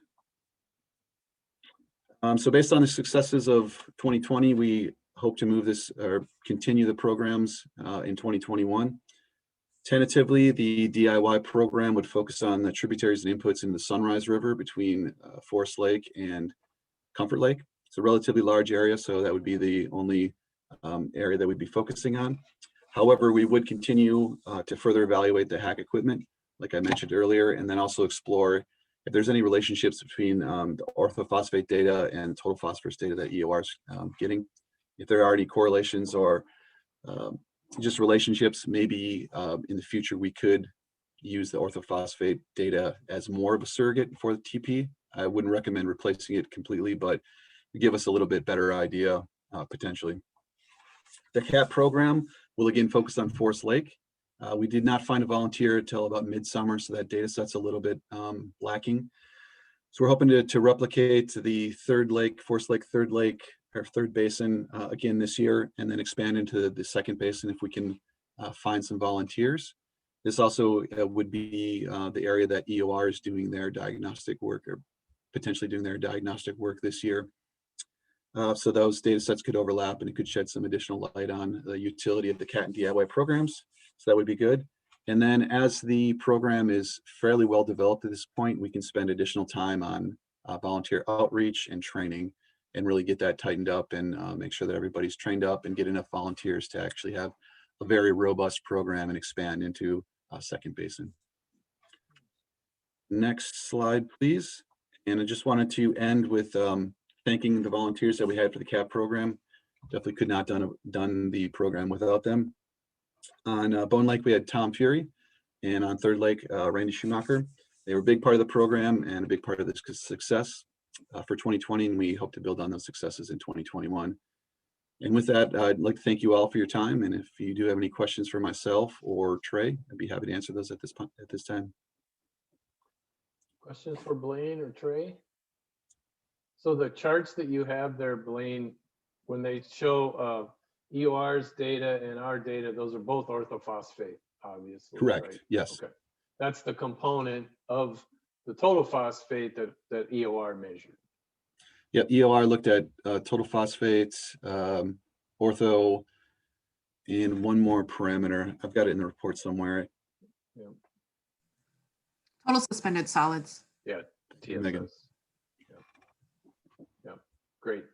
H: So based on the successes of 2020, we hope to move this or continue the programs in 2021. Tentatively, the DIY program would focus on the tributaries and inputs in the Sunrise River between Forest Lake and Comfort Lake. It's a relatively large area, so that would be the only area that we'd be focusing on. However, we would continue to further evaluate the HAC equipment, like I mentioned earlier, and then also explore if there's any relationships between the orthophosphate data and total phosphorus data that EOR is getting. If there are any correlations or just relationships, maybe in the future we could use the orthophosphate data as more of a surrogate for the TP. I wouldn't recommend replacing it completely, but give us a little bit better idea potentially. The CAP program will again focus on Forest Lake. We did not find a volunteer until about midsummer, so that data set's a little bit lacking. So we're hoping to replicate the Forest Lake Third Basin again this year, and then expand into the second basin if we can find some volunteers. This also would be the area that EOR is doing their diagnostic work, or potentially doing their diagnostic work this year. So those data sets could overlap, and it could shed some additional light on the utility of the CAT and DIY programs. So that would be good. And then as the program is fairly well developed at this point, we can spend additional time on volunteer outreach and training, and really get that tightened up and make sure that everybody's trained up and get enough volunteers to actually have a very robust program and expand into second basin. Next slide, please. And I just wanted to end with thanking the volunteers that we had for the CAP program. Definitely could not done the program without them. On Bone Lake, we had Tom Fury, and on Third Lake, Randy Schumacher. They were a big part of the program and a big part of this success for 2020, and we hope to build on those successes in 2021. And with that, I'd like to thank you all for your time. And if you do have any questions for myself or Trey, I'd be happy to answer those at this time.
A: Questions for Blaine or Trey? So the charts that you have there, Blaine, when they show EOR's data and our data, those are both orthophosphate, obviously.
H: Correct.
A: Right?
H: Yes.
A: Okay. That's the component of the total phosphate that EOR measured.
H: Yeah, EOR looked at total phosphates, ortho, and one more parameter. I've got it in the report somewhere.
A: Yeah.
I: Total suspended solids.
A: Yeah.
H: Megan.
A: TSS. Yeah. Great.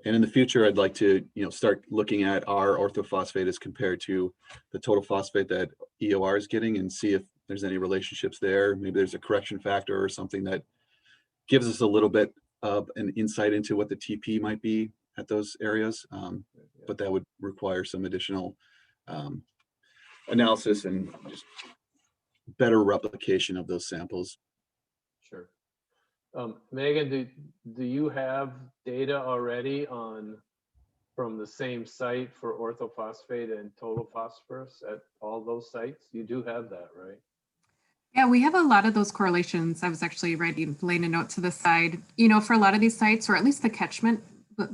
H: And in the future, I'd like to, start looking at our orthophosphate as compared to the total phosphate that EOR is getting and see if there's any relationships there. Maybe there's a correction factor or something that gives us a little bit of an insight into what the TP might be at those areas. But that would require some additional analysis and just better replication of those samples.
A: Sure. Megan, do you have data already from the same site for orthophosphate and total phosphorus at all those sites? You do have that, right?
I: Yeah, we have a lot of those correlations. I was actually laying a note to the side. For a lot of these sites, or at least the catchment,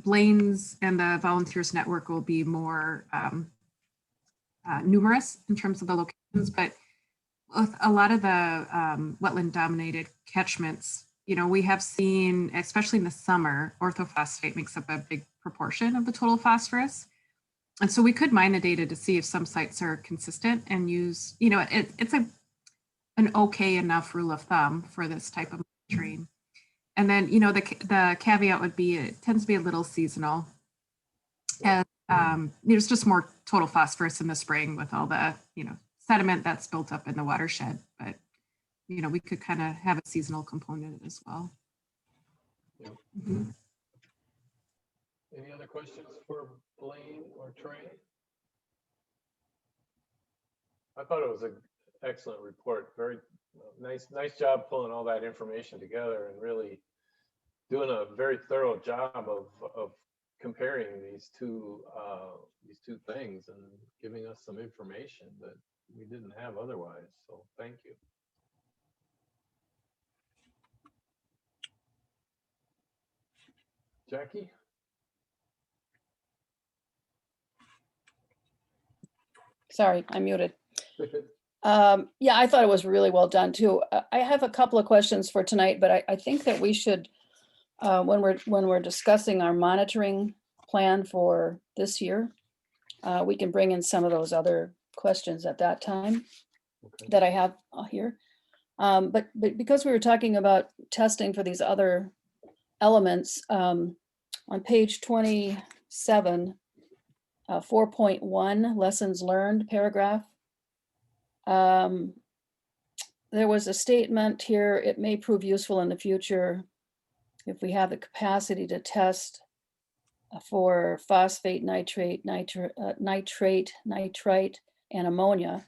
I: Blaine's and the Volunteers Network will be more numerous in terms of the locations, but with a lot of the wetland dominated catchments, we have seen, especially in the summer, orthophosphate makes up a big proportion of the total phosphorus. And so we could mine the data to see if some sites are consistent and use, it's an okay enough rule of thumb for this type of monitoring. And then, the caveat would be it tends to be a little seasonal. And there's just more total phosphorus in the spring with all the, sediment that's built up in the watershed. But, we could kind of have a seasonal component as well.
A: Yeah.
I: Mm-hmm.
A: Any other questions for Blaine or Trey? I thought it was an excellent report. Very nice job pulling all that information together and really doing a very thorough job of comparing these two things and giving us some information that we didn't have otherwise. So thank you. Jackie?
C: Sorry, I'm muted. Yeah, I thought it was really well done too. I have a couple of questions for tonight, but I think that we should, when we're discussing our monitoring plan for this year, we can bring in some of those other questions at that time that I have here. But because we were talking about testing for these other elements, on page 27, 4.1 lessons learned paragraph, there was a statement here, it may prove useful in the future if we have the capacity to test for phosphate, nitrate, nitrite, and ammonia.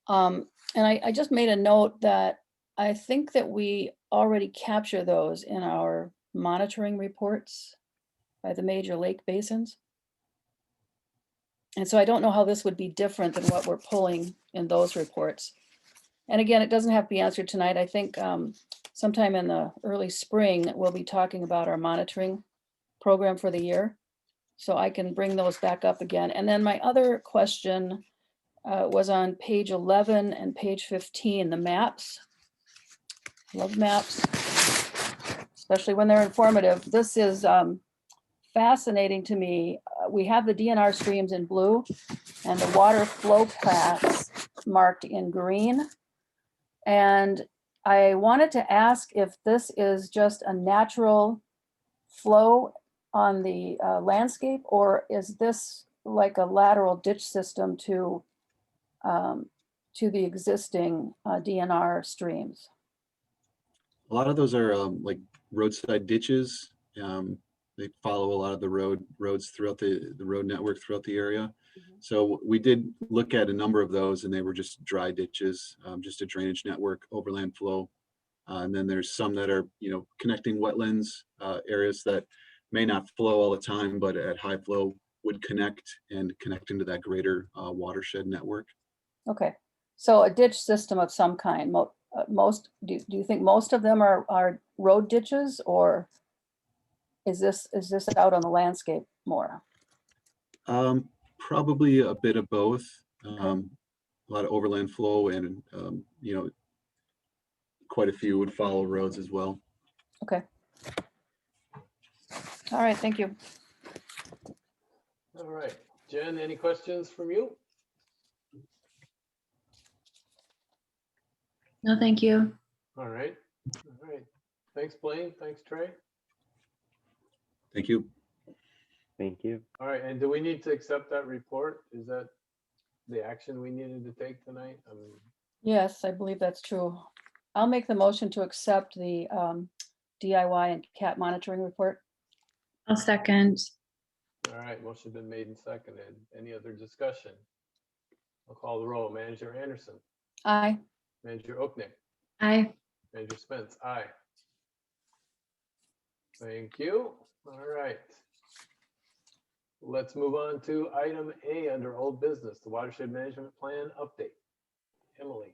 C: And I just made a note that I think that we already capture those in our monitoring reports by the major lake basins. And so I don't know how this would be different than what we're pulling in those reports. And again, it doesn't have to be answered tonight. I think sometime in the early spring, we'll be talking about our monitoring program for the year. So I can bring those back up again. And then my other question was on page 11 and page 15, the maps. Love maps, especially when they're informative. This is fascinating to me. We have the DNR streams in blue and the water flow paths marked in green. And I wanted to ask if this is just a natural flow on the landscape, or is this like a lateral ditch system to the existing DNR streams?
H: A lot of those are like roadside ditches. They follow a lot of the roads throughout the road network throughout the area.
C: Mm-hmm.
H: So we did look at a number of those, and they were just dry ditches, just a drainage network, overland flow. And then there's some that are, connecting wetlands, areas that may not flow all the time, but at high flow would connect into that greater watershed network.
C: Okay, so a ditch system of some kind, most, do you think most of them are road ditches, or is this out on the landscape more?
H: Probably a bit of both. A lot of overland flow and, quite a few would follow roads as well.
C: Okay. All right, thank you.
A: All right, Jen, any questions from you?
D: No, thank you.
A: All right, Thanks, Blaine. Thanks, Trey.
H: Thank you.
G: Thank you.
A: All right, and do we need to accept that report? Is that the action we needed to take tonight?
C: Yes, I believe that's true. I'll make the motion to accept the DIY and cat monitoring report.
D: I'll second.
A: All right, motion been made and seconded. Any other discussion? I'll call the roll. Manager Anderson,
C: Aye.
A: Manager Oknick,
D: Aye.
A: Manager Spence, aye. Thank you. All right. Let's move on to item A under old business, the watershed management plan update. Emily.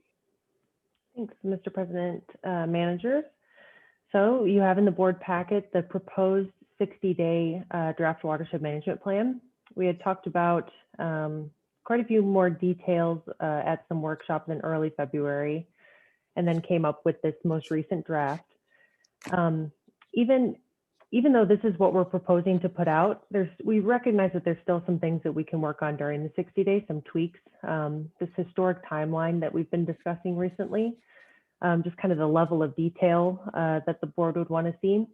E: Thanks, Mr. President, managers. So you have in the board packet the proposed 60-day draft watershed management plan. We had talked about quite a few more details at some workshops in early February, and then came up with this most recent draft. Even though this is what we're proposing to put out, we recognize that there's still some things that we can work on during the 60 days, some tweaks. This historic timeline that we've been discussing recently, just kind of the level of detail that the board would want to see.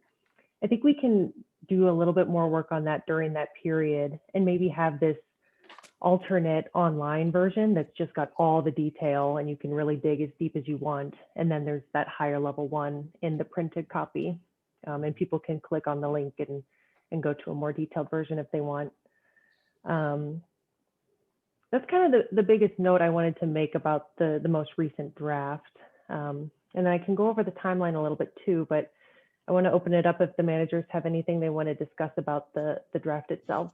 E: I think we can do a little bit more work on that during that period, and maybe have this alternate online version that's just got all the detail and you can really dig as deep as you want. And then there's that higher level one in the printed copy. And people can click on the link and go to a more detailed version if they want. That's kind of the biggest note I wanted to make about the most recent draft. And then I can go over the timeline a little bit too, but I want to open it up if the managers have anything they want to discuss about the draft itself.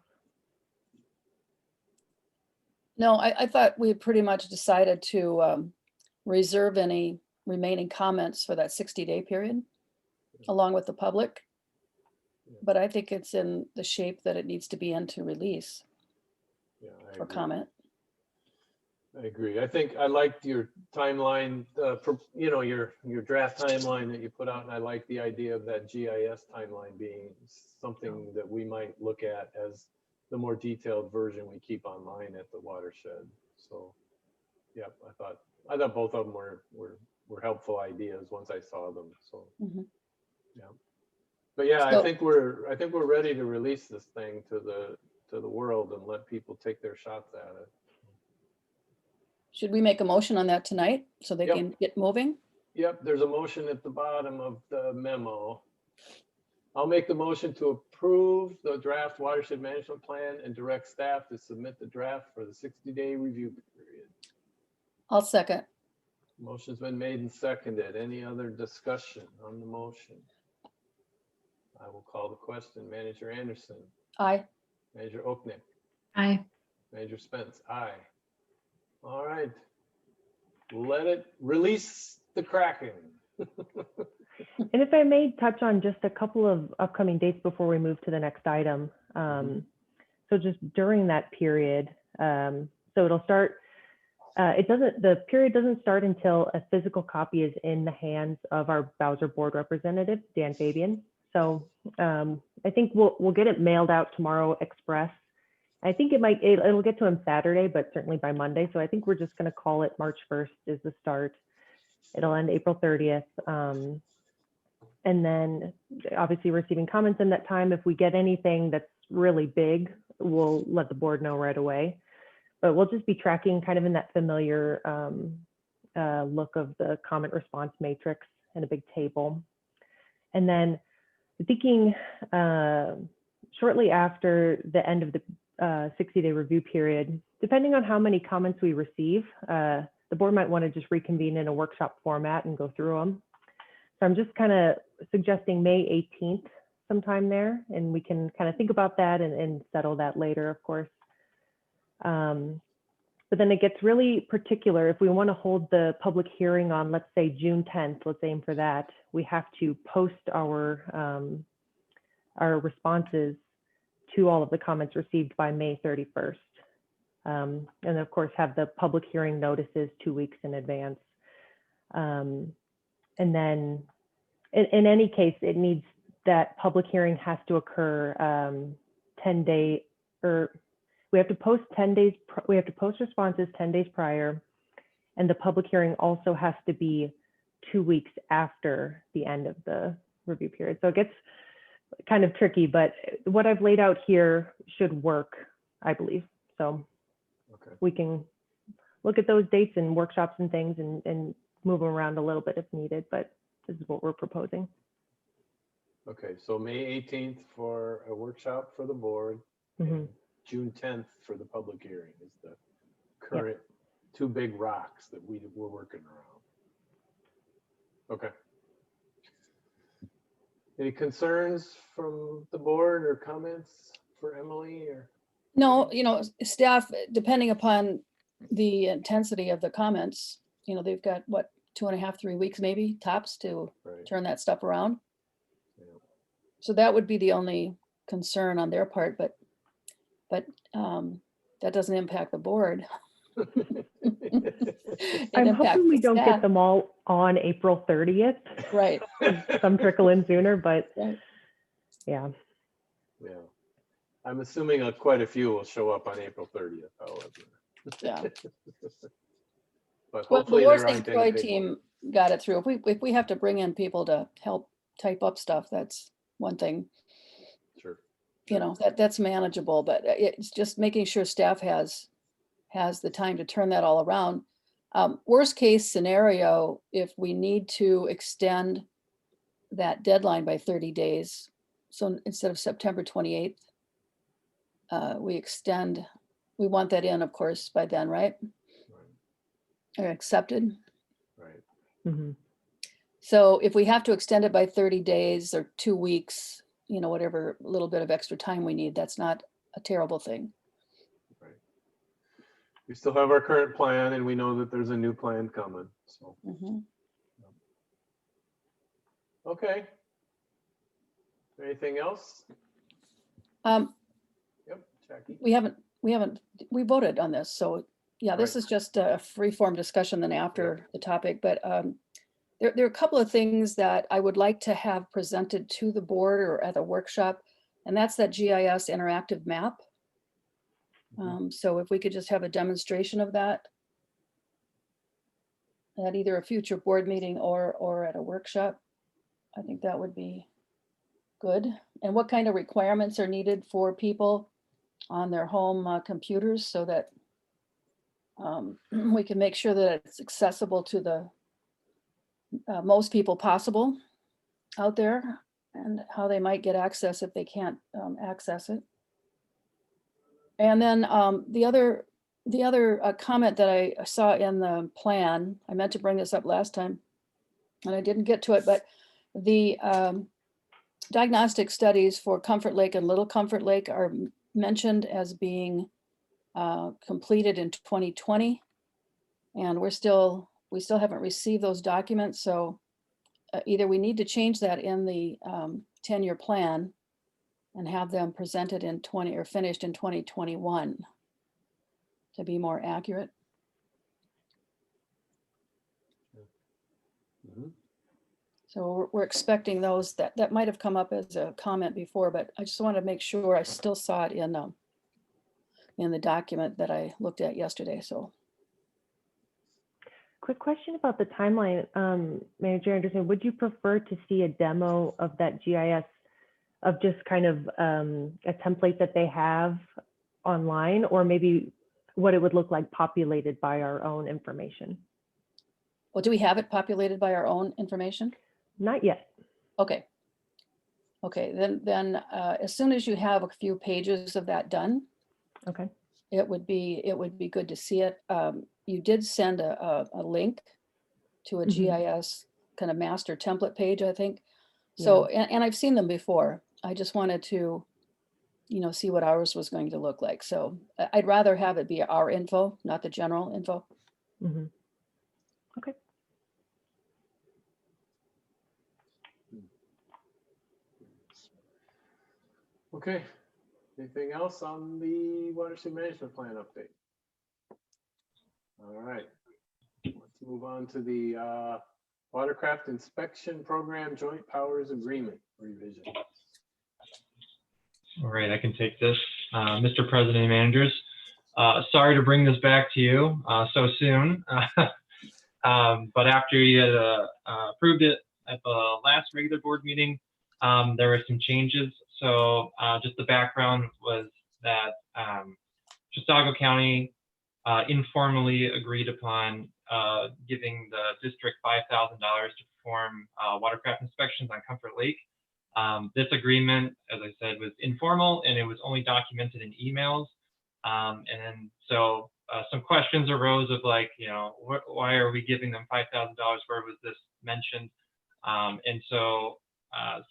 C: No, I thought we had pretty much decided to reserve any remaining comments for that 60-day period, along with the public. But I think it's in the shape that it needs to be in to release
A: Yeah, I
C: for
A: agree.
C: comment.
A: I agree. I think I liked your timeline, your draft timeline that you put out, and I like the idea of that GIS timeline being something that we might look at as the more detailed version we keep online at the watershed. So, yeah, I thought both of them were helpful ideas once I saw them. So,
C: Mhm.
A: yeah. But yeah, I
C: So-
A: think we're ready to release this thing to the world and let people take their shots at it.
C: Should we make a motion on that tonight so they
A: Yep.
C: can get moving?
A: Yep, there's a motion at the bottom of the memo. I'll make the motion to approve the draft watershed management plan and direct staff to submit the draft for the 60-day review period.
C: I'll second.
A: Motion's been made and seconded. Any other discussion on the motion? I will call the question. Manager Anderson,
C: Aye.
A: Manager Oknick,
D: Aye.
A: Manager Spence, aye. All right. Let it release the Kraken.
E: And if I may touch on just a couple of upcoming dates before we move to the next item. So just during that period, so it'll start, the period doesn't start until a physical copy is in the hands of our Bowser board representative, Dan Fabian. So I think we'll get it mailed out tomorrow express. I think it'll get to him Saturday, but certainly by Monday. So I think we're just going to call it March 1st is the start. It'll end April 30th. And then obviously receiving comments in that time. If we get anything that's really big, we'll let the board know right away. But we'll just be tracking kind of in that familiar look of the comment response matrix and a big table. And then thinking shortly after the end of the 60-day review period, depending on how many comments we receive, the board might want to just reconvene in a workshop format and go through them. So I'm just kind of suggesting May 18th some time there, and we can kind of think about that and settle that later, of course. But then it gets really particular. If we want to hold the public hearing on, let's say, June 10th, let's aim for that, we have to post our responses to all of the comments received by May 31st. And of course, have the public hearing notices 2 weeks in advance. And then in any case, it needs, that public hearing has to occur 10 day, or we have to post 10 days, we have to post responses 10 days prior. And the public hearing also has to be 2 weeks after the end of the review period. So it gets kind of tricky, but what I've laid out here should work, I believe. So
A: Okay.
E: we can look at those dates and workshops and things and move them around a little bit if needed, but this is what we're proposing.
A: Okay, so May 18th for a workshop for the board,
E: Mhm.
A: June 10th for the public hearing is the current two big rocks that we're working around. Okay. Any concerns from the board or comments for Emily or?
C: No, staff, depending upon the intensity of the comments, they've got what, 2.5, 3 weeks maybe tops to
A: Right.
C: turn that stuff around.
A: Yeah.
C: So that would be the only concern on their part, but that doesn't impact the board. It
E: I'm
C: impacts
E: hoping we
C: the
E: don't get
C: staff.
E: them all on April 30th.
C: Right,
E: Some trickle in sooner, but
C: right.
E: yeah.
A: Yeah. I'm assuming quite a few will show up on April 30th, however.
C: Yeah.
A: But
C: Well, the
A: hopefully
C: War
A: there
C: St.
A: aren't any
C: Croix
A: big
C: team
A: ones.
C: got it through. If we have to bring in people to help type up stuff, that's one thing.
A: Sure.
C: That's manageable, but it's just making sure staff has the time to turn that all around. Worst case scenario, if we need to extend that deadline by 30 days, so instead of September 28th, we want that in, of course, by then, right? Or accepted.
A: Right.
E: Mhm.
C: So if we have to extend it by 30 days or 2 weeks, whatever little bit of extra time we need, that's not a terrible thing.
A: Right. We still have our current plan and we know that there's a new plan coming, so.
C: Mhm.
A: Okay. Anything else?
C: Um,
A: Yep, Jackie.
C: we voted on this, so yeah, this
A: Right.
C: is just a free-form discussion then after the topic, but there are a couple of things that I would like to have presented to the board or at a workshop, and that's that GIS interactive map. So if we could just have a demonstration of that at either a future board meeting or at a workshop, I think that would be good. And what kind of requirements are needed for people on their home computers so that we can make sure that it's accessible to the most people possible out there, and how they might get access if they can't access it. And then the other comment that I saw in the plan, I meant to bring this up last time and I didn't get to it, but the diagnostic studies for Comfort Lake and Little Comfort Lake are mentioned as being completed in 2020. And we still haven't received those documents. So either we need to change that in the 10-year plan and have them presented in finished in 2021 to be more accurate.
A: Mhm.
C: So we're expecting those. That might have come up as a comment before, but I just want to make sure I still saw it in the document that I looked at yesterday. So
E: Quick question about the timeline, Manager Anderson. Would you prefer to see a demo of that GIS, of just kind of a template that they have online, or maybe what it would look like populated by our own information?
C: well, do we have it populated by our own information?
E: Not yet.
C: Okay. Okay, then as soon as you have a few pages of that done,
E: Okay.
C: it would be good to see it. You did send a link to a
E: Mhm.
C: GIS kind of master template page, I think. So, and I've seen them before. I just wanted to, see what ours was going to look like. So I'd rather have it be our info, not the general info.
E: Mhm. Okay.
A: Okay, anything else on the watershed management plan update? All right, let's move on to the Watercraft Inspection Program Joint Powers Agreement revision.
J: All right, I can take this. Mr. President and managers, sorry to bring this back to you so soon, but after you had approved it at the last regular board meeting, there were some changes. So just the background was that Chisago County informally agreed upon giving the district $5,000 to perform watercraft inspections on Comfort Lake. This agreement, as I said, was informal and it was only documented in emails. And then so some questions arose of like, why are we giving them $5,000? Where was this mentioned? And so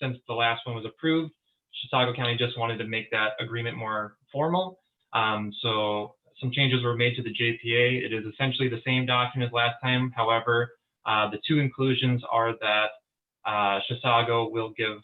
J: since the last one was approved, Chisago County just wanted to make that agreement more formal. So some changes were made to the JPA. It is essentially the same document as last time. However, the two inclusions are that Chisago will give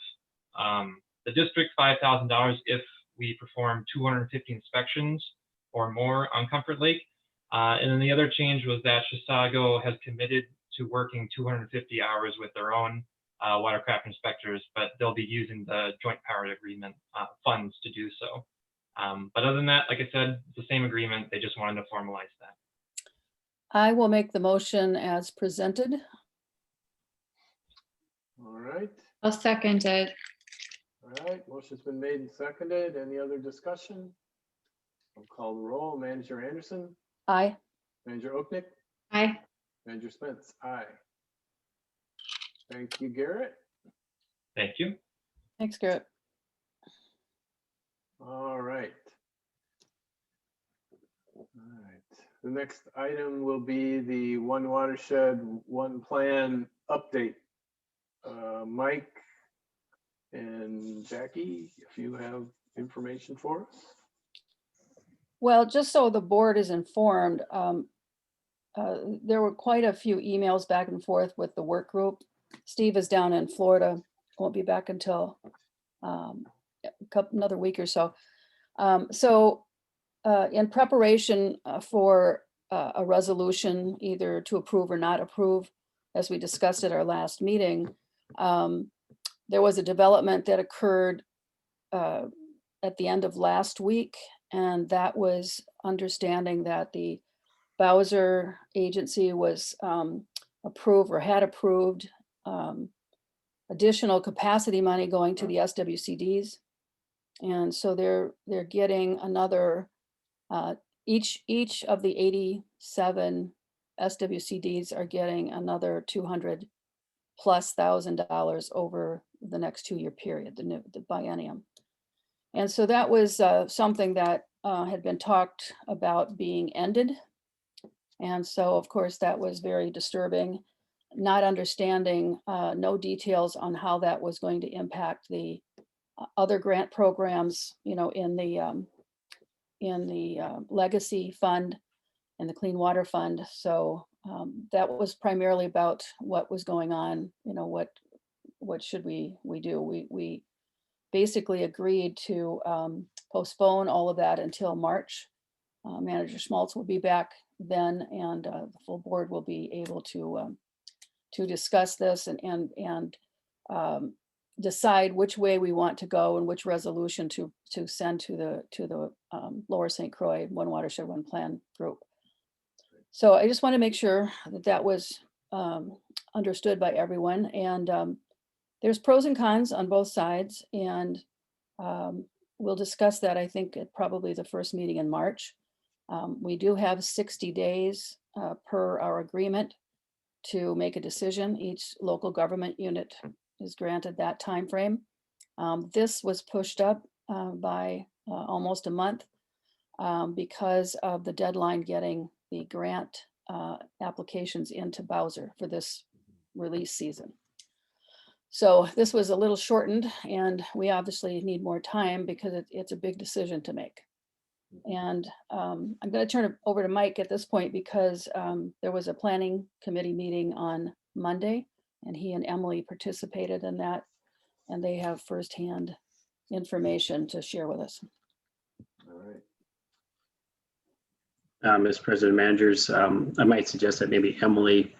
J: the district $5,000 if we perform 250 inspections or more on Comfort Lake. And then the other change was that Chisago has committed to working 250 hours with their own watercraft inspectors, but they'll be using the joint power agreement funds to do so. But other than that, like I said, it's the same agreement. They just wanted to formalize that.
C: I will make the motion as presented.
A: All right,
D: I'll second it.
A: all right, motion's been made and seconded. Any other discussion? I'll call the roll. Manager Anderson,
C: Aye.
A: Manager Oknick,
D: Aye.
A: Manager Spence, aye. Thank you, Garrett.
J: Thank you.
C: Thanks, Garrett.
A: All right. All right. The next item will be the One Watershed, One Plan update. Mike and Jackie, if you have information for us.
C: Well, just so the board is informed, there were quite a few emails back and forth with the work group. Steve is down in Florida, won't be back until another week or so. In preparation for a resolution, either to approve or not approve, as we discussed at our last meeting, there was a development that occurred at the end of last week, and that was understanding that the Bowser Agency was approved or had approved additional capacity money going to the SWCDs. And so they're getting another, each of the 87 SWCDs are getting another $200,000+ over the next 2-year period, the biennium. And so that was something that had been talked about being ended. And so, of course, that was very disturbing, not understanding no details on how that was going to impact the other grant programs, in the legacy fund and the Clean Water Fund. So that was primarily about what was going on, what should we do? We basically agreed to postpone all of that until March. Manager Schmaltz will be back then, and the full board will be able to discuss this and decide which way we want to go and which resolution to send to the Lower St. Croix One Watershed, One Plan group. So I just want to make sure that was understood by everyone. And there's pros and cons on both sides, and we'll discuss that, I think, at probably the first meeting in March. We do have 60 days per our agreement to make a decision. Each local government unit is granted that time frame. This was pushed up by almost a month because of the deadline getting the grant applications into Bowser for this release season. So this was a little shortened, and we obviously need more time because it's a big decision to make. And I'm going to turn it over to Mike at this point because there was a planning committee meeting on Monday, and he and Emily participated in that, and they have firsthand information to share with us.
A: All right.
B: Mr. President, managers, I might suggest that maybe Emily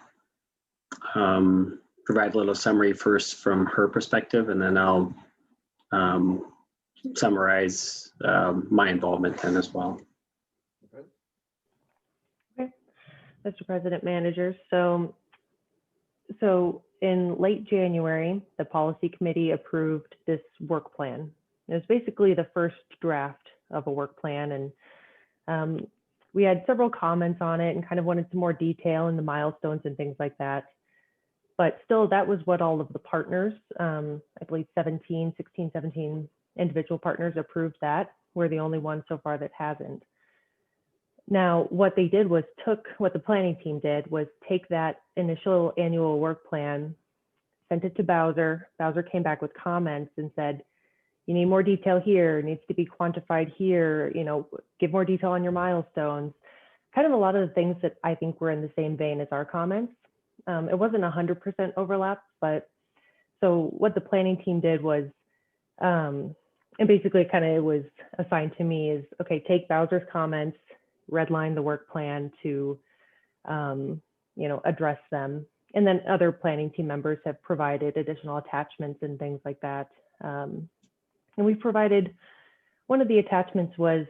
B: provide a little summary first from her perspective, and then I'll summarize my involvement then as well.
E: Okay, Mr. President, managers. So in late January, the policy committee approved this work plan. It was basically the first draft of a work plan, and we had several comments on it and kind of wanted some more detail in the milestones and things like that. But still, that was what all of the partners, I believe 16, 17 individual partners approved that. We're the only one so far that hasn't. Now, what they did was what the planning team did was take that initial annual work plan, sent it to Bowser. Bowser came back with comments and said, you need more detail here, it needs to be quantified here, you know, give more detail on your milestones. Kind of a lot of the things that I think were in the same vein as our comments. It wasn't 100% overlap, but so what the planning team did was, and basically kind of it was assigned to me is, okay, take Bowser's comments, redline the work plan to, you know, address them. And then other planning team members have provided additional attachments and things like that. And we provided, one of the attachments was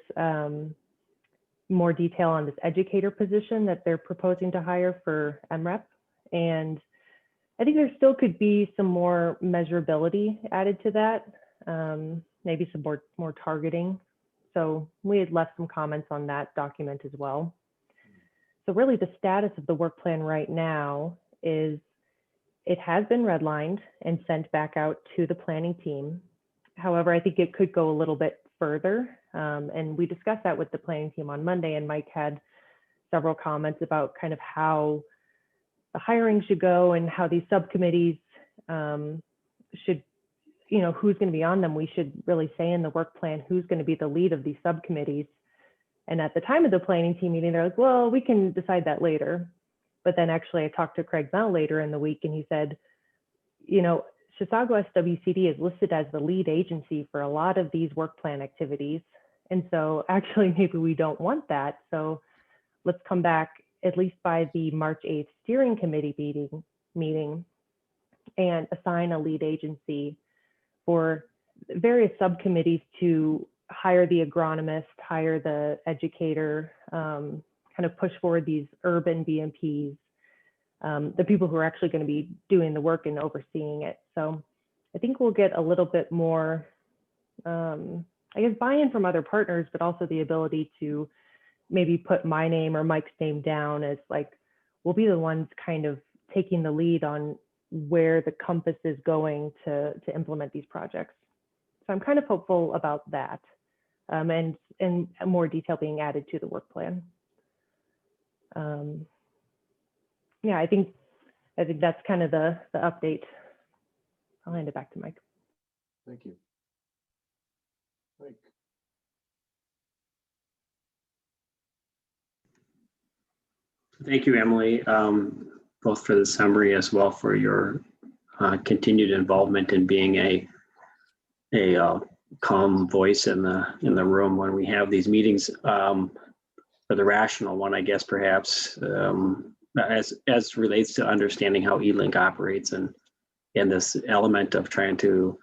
E: more detail on this educator position that they're proposing to hire for MREP. And I think there still could be some more measurability added to that, maybe some more targeting. So we had left some comments on that document as well. So really the status of the work plan right now is it has been redlined and sent back out to the planning team. However, I think it could go a little bit further. And we discussed that with the planning team on Monday, and Mike had several comments about kind of how the hiring should go and how these subcommittees should, you know, who's going to be on them. We should really say in the work plan who's going to be the lead of these subcommittees. And at the time of the planning team meeting, they're like, well, we can decide that later. But then actually I talked to Craig Bell later in the week, and he said, you know, Chisago SWCD is listed as the lead agency for a lot of these work plan activities. And so actually maybe we don't want that. So let's come back at least by the March 8th steering committee meeting and assign a lead agency for various subcommittees to hire the agronomist, hire the educator, kind of push forward these urban BMPs, the people who are actually going to be doing the work and overseeing it. So I think we'll get a little bit more, I guess, buy-in from other partners, but also the ability to maybe put my name or Mike's name down as like, we'll be the ones kind of taking the lead on where the compass is going to implement these projects. So I'm kind of hopeful about that, and more detail being added to the work plan. Yeah, I think that's kind of the update. I'll hand it back to Mike.
A: Thank you. Mike.
B: Thank you, Emily, both for the summary as well for your continued involvement in being a calm voice in the room when we have these meetings, for the rational one, I guess, perhaps, as relates to understanding how eLink operates and this element of trying to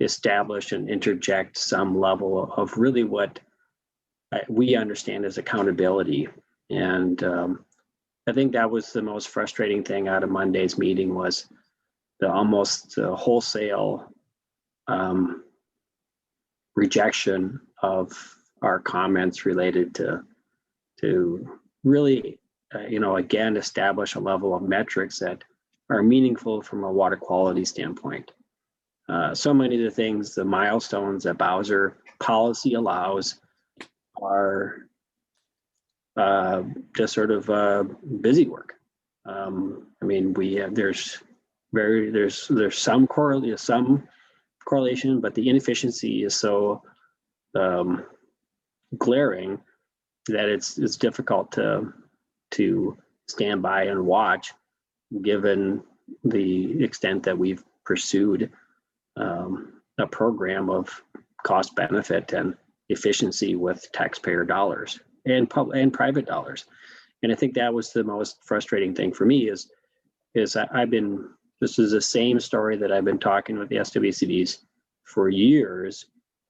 B: establish and interject some level of really what we understand as accountability. And I think that was the most frustrating thing out of Monday's meeting, was the almost wholesale rejection of our comments related to really, again, establish a level of metrics that are meaningful from a water quality standpoint. So many of the things, the milestones that Bowser policy allows, are just sort of busy work. I mean, there's there's some correlation, but the inefficiency is so glaring that it's difficult to stand by and watch, given the extent that we've pursued a program of cost benefit and efficiency with taxpayer dollars and private dollars. And I think that was the most frustrating thing for me is this is the same story that I've been talking with the SWCDs for years,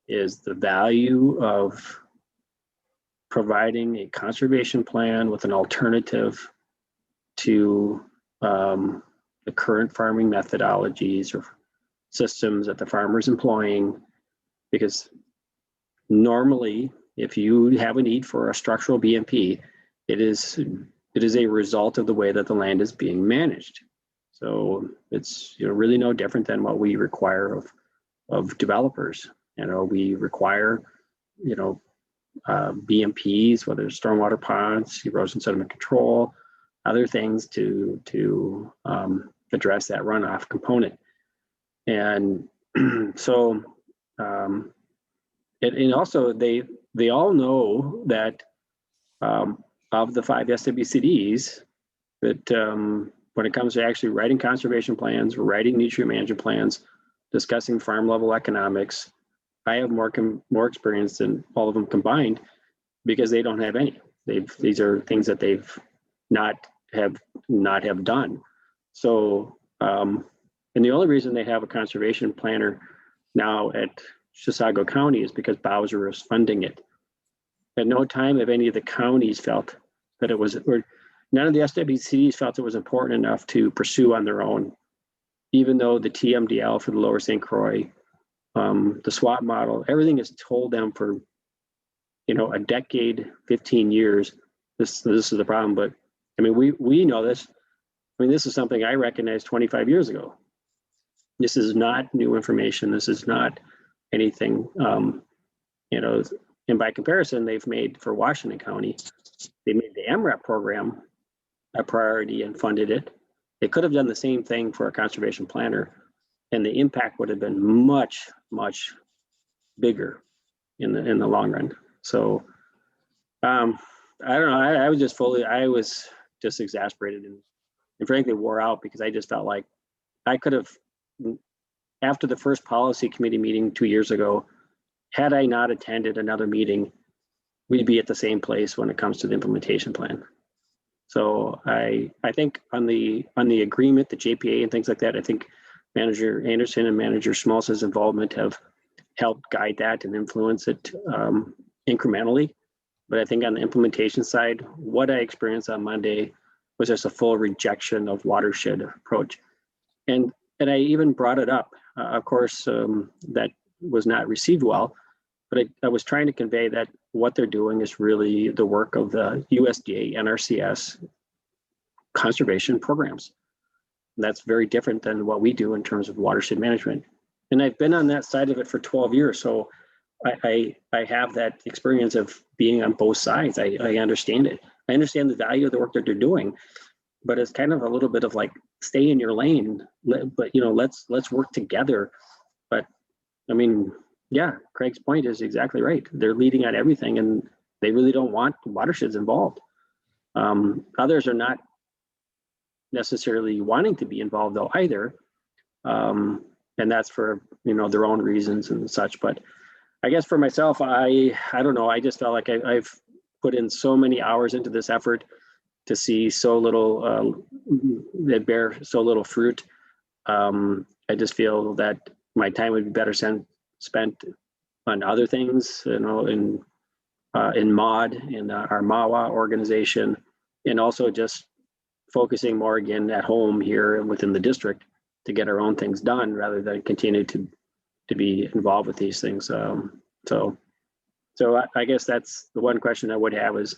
B: is the value of providing a conservation plan with an alternative to the current farming methodologies or systems that the farmer is employing. Because normally, if you have a need for a structural BMP, it is a result of the way that the land is being managed. So it's really no different than what we require of developers. We require BMPs, whether it's stormwater ponds, erosion sediment control, other things to address that runoff component. And so, and also they all know that of the 5 SWCDs, that when it comes to actually writing conservation plans, writing nutrient management plans, discussing farm level economics, I have more experience than all of them combined, because they don't have any. These are things that they've not have done. So, and the only reason they have a conservation planner now at Chisago County is because Bowser is funding it. At no time have any of the counties felt that it was, or none of the SWCDs felt it was important enough to pursue on their own, even though the TMDL for the Lower St. Croix, the SWAT model, everything is told them for, a decade, 15 years. This is the problem. But I mean, we know this. I mean, this is something I recognized 25 years ago. This is not new information. This is not anything, and by comparison, they've made for Washington County, they made the MREP program a priority and funded it. They could have done the same thing for a conservation planner, and the impact would have been much, much bigger in the long run. So I don't know. I was just exasperated and frankly wore out, because I just felt like I could have, after the first policy committee meeting 2 years ago, had I not attended another meeting, we'd be at the same place when it comes to the implementation plan. So I think on the agreement, the JPA and things like that, I think Manager Anderson and Manager Schmalz's involvement have helped guide that and influence it incrementally. But I think on the implementation side, what I experienced on Monday was just a full rejection of watershed approach. And I even brought it up. Of course, that was not received well, but I was trying to convey that what they're doing is really the work of the USDA, NRCS conservation programs. And that's very different than what we do in terms of watershed management. And I've been on that side of it for 12 years. So I have that experience of being on both sides. I understand it. I understand the value of the work that they're doing, but it's kind of a little bit of like, stay in your lane, but let's work together. But I mean, yeah, Craig's point is exactly right. They're leading on everything, and they really don't want watersheds involved. Others are not necessarily wanting to be involved though either, and that's for their own reasons and such. But I guess for myself, I don't know. I just felt like I've put in so many hours into this effort to see so little that bear so little fruit. I just feel that my time would be better spent on other things, in MOD, in our MAWA organization, and also just focusing more again at home here within the district to get our own things done rather than continue to be involved with these things. So I guess that's the one question I would have is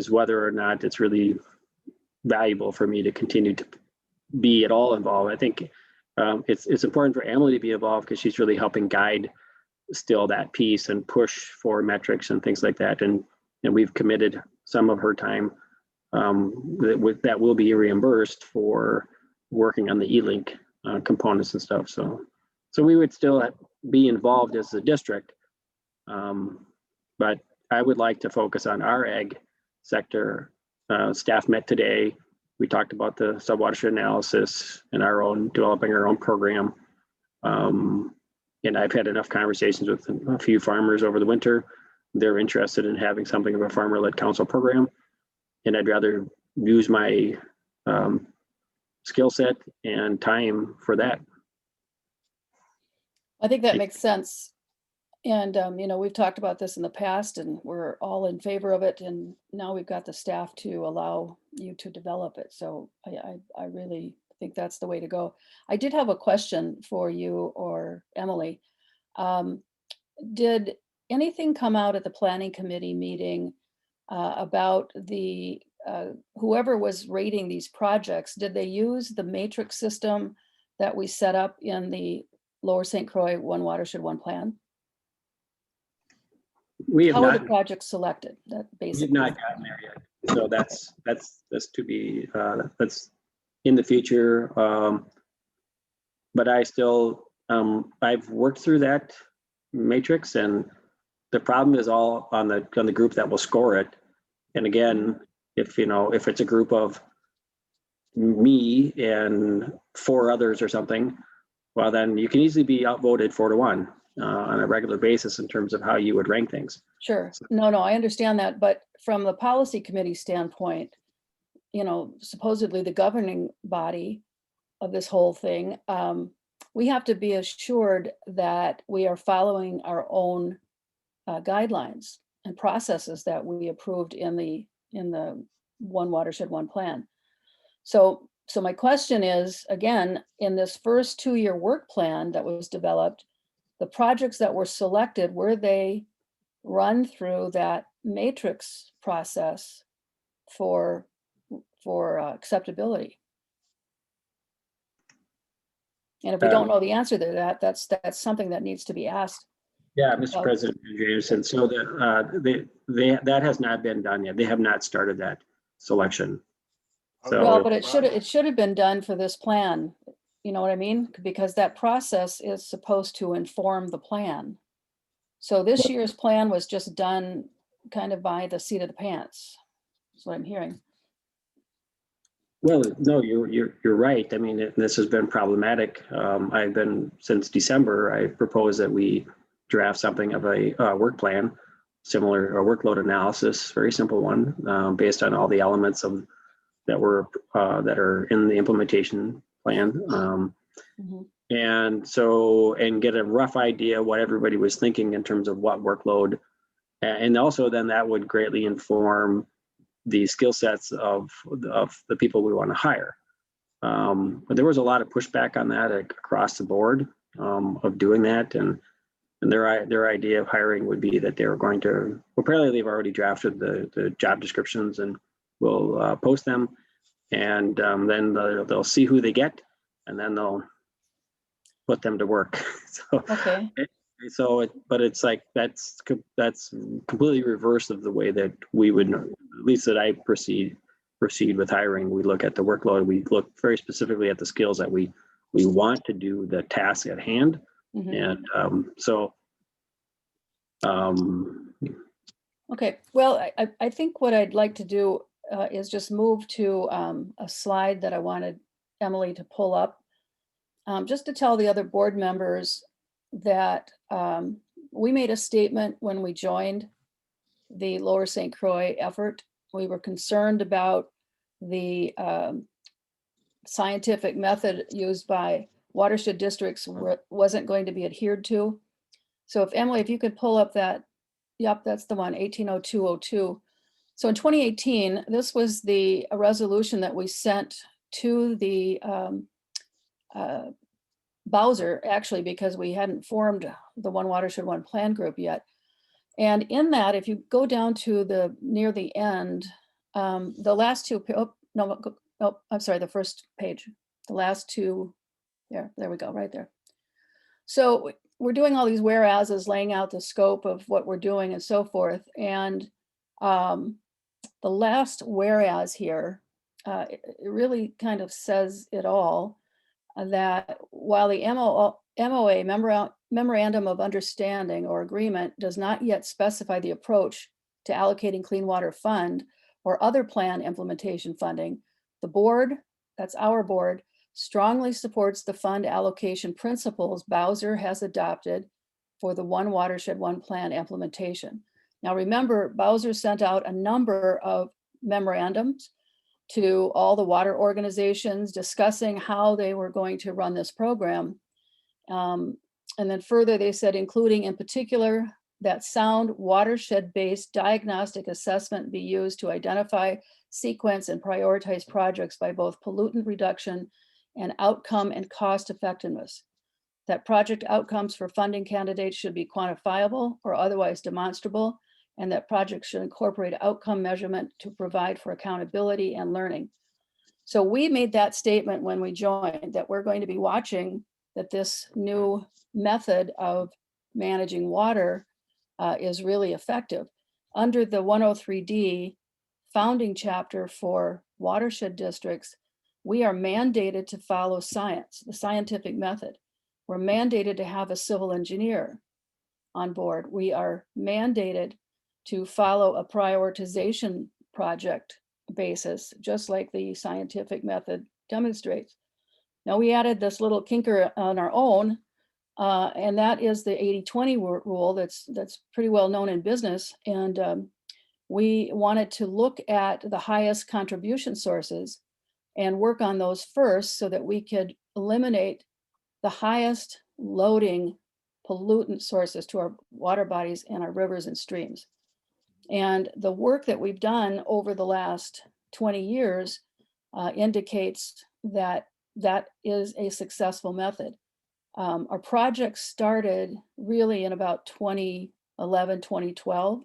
B: whether or not it's really valuable for me to continue to be at all involved. I think it's important for Emily to be involved because she's really helping guide still that piece and push for metrics and things like that. And we've committed some of her time that will be reimbursed for working on the E-Link components and stuff. So we would still be involved as a district. But I would like to focus on our ag sector. Staff met today. We talked about the subwatershed analysis and developing our own program. And I've had enough conversations with a few farmers over the winter. They're interested in having something of a farmer-led council program. And I'd rather use my skill set and time for that.
C: I think that makes sense. And, we've talked about this in the past and we're all in favor of it. And now we've got the staff to allow you to develop it. So I really think that's the way to go. I did have a question for you or Emily. Did anything come out at the planning committee meeting about the whoever was rating these projects? Did they use the matrix system that we set up in the Lower St. Croix One Watershed One Plan?
B: We have
C: How are the
B: not,
C: projects selected? That
B: we've
C: basically.
B: not gotten there yet. So that's to be, that's in the future. But I still, I've worked through that matrix, and the problem is all on the group that will score it. And again, if it's a group of me and 4 others or something, well, then you can easily be outvoted 4-1 on a regular basis in terms of how you would rank things.
C: Sure. No, I understand that. But from the policy committee standpoint, supposedly the governing body of this whole thing, we have to be assured that we are following our own guidelines and processes that we approved in the One Watershed One Plan. So my question is, again, in this first 2-year work plan that was developed, the projects that were selected, were they run through that matrix process for acceptability? And if we don't know the answer to that, that's something that needs to be asked.
B: Yeah, Mr. President, Andrew Anderson. So that has not been done yet. They have not started that selection. So,
C: Well, but it should have been done for this plan. You know what I mean? Because that process is supposed to inform the plan. So this year's plan was just done kind of by the seat of the pants. That's what I'm hearing.
B: well, no, you're right. I mean, this has been problematic. I've been, since December, I proposed that we draft something of a work plan, similar, a workload analysis, very simple one, based on all the elements that are in the implementation plan. And get a rough idea what everybody was thinking in terms of what workload. And also then that would greatly inform the skill sets of the people we want to hire. But there was a lot of pushback on that across the board of doing that. And their idea of hiring would be that they were going to, well, apparently they've already drafted the job descriptions and will post them. And then they'll see who they get, and then they'll put them to work. So,
C: okay.
B: But it's like, that's completely reverse of the way that we would, at least that I proceed with hiring. We look at the workload. We look very specifically at the skills that we want to do the task at hand. And
C: okay, well, I think what I'd like to do is just move to a slide that I wanted Emily to pull up, just to tell the other board members that we made a statement when we joined the Lower St. Croix effort. We were concerned about the scientific method used by watershed districts wasn't going to be adhered to. So if Emily, if you could pull up that, yep, that's the one, 180202. So in 2018, this was a resolution that we sent to the Bowser, actually, because we hadn't formed the One Watershed One Plan group yet. And in that, if you go down to near the end, the last two, I'm sorry, the first page, the last two, there we go, right there. So we're doing all these whereases, laying out the scope of what we're doing and so forth. And the last whereas here, it really kind of says it all. that while the MOA, Memorandum of Understanding or Agreement, does not yet specify the approach to allocating Clean Water Fund or other plan implementation funding, the board, that's our board, strongly supports the fund allocation principles Bowser has adopted for the One Watershed, One Plan implementation. Now remember, Bowser sent out a number of memorandums to all the water organizations discussing how they were going to run this program. And then further, they said, including in particular, that sound watershed-based diagnostic assessment be used to identify, sequence, and prioritize projects by both pollutant reduction and outcome and cost effectiveness. That project outcomes for funding candidates should be quantifiable or otherwise demonstrable, and that projects should incorporate outcome measurement to provide for accountability and learning. So we made that statement when we joined, that we're going to be watching that this new method of managing water is really effective. Under the 103D founding chapter for watershed districts, we are mandated to follow science, the scientific method. We're mandated to have a civil engineer on board. We are mandated to follow a prioritization project basis, just like the scientific method demonstrates. Now we added this little kinker on our own, and that is the 80-20 rule that's pretty well known in business. And we wanted to look at the highest contribution sources and work on those first so that we could eliminate the highest loading pollutant sources to our water bodies and our rivers and streams. And the work that we've done over the last 20 years indicates that that is a successful method. Our project started really in about 2011, 2012.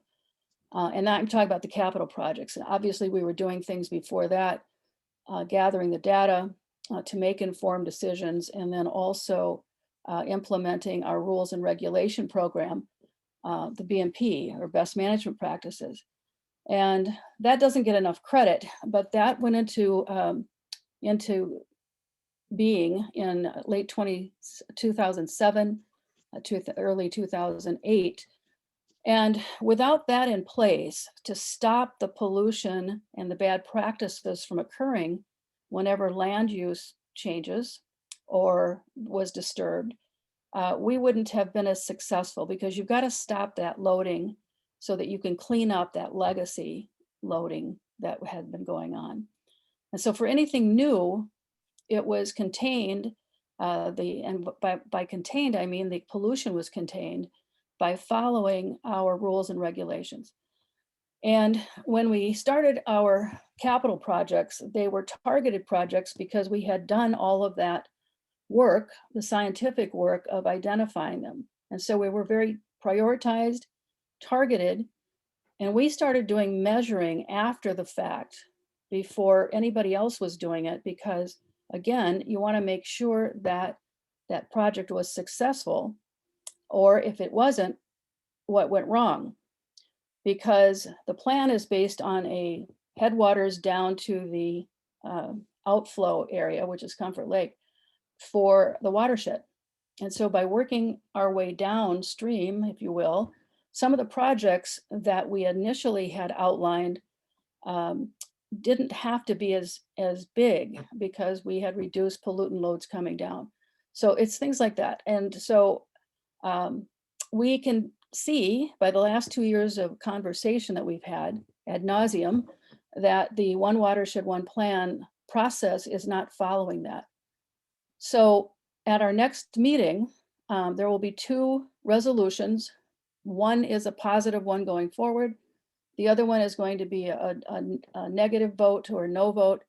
C: And I'm talking about the capital projects. And obviously we were doing things before that, gathering the data to make informed decisions, and then also implementing our rules and regulation program, the BMP, or best management practices. And that doesn't get enough credit, but that went into being in late 2007 to early 2008. And without that in place to stop the pollution and the bad practices from occurring whenever land use changes or was disturbed, we wouldn't have been as successful, because you've got to stop that loading so that you can clean up that legacy loading that had been going on. And so for anything new, it was contained, and by contained, I mean the pollution was contained by following our rules and regulations. And when we started our capital projects, they were targeted projects because we had done all of that work, the scientific work of identifying them. And so we were very prioritized, targeted, and we started doing measuring after the fact before anybody else was doing it, because again, you want to make sure that that project was successful, or if it wasn't, what went wrong. Because the plan is based on a headwaters down to the outflow area, which is Comfort Lake, for the watershed. And so by working our way downstream, if you will, some of the projects that we initially had outlined didn't have to be as big, because we had reduced pollutant loads coming down. So it's things like that. And so we can see by the last 2 years of conversation that we've had ad nauseum that the One Watershed, One Plan process is not following that. So at our next meeting, there will be 2 resolutions. One is a positive one going forward. The other one is going to be a negative vote or no vote.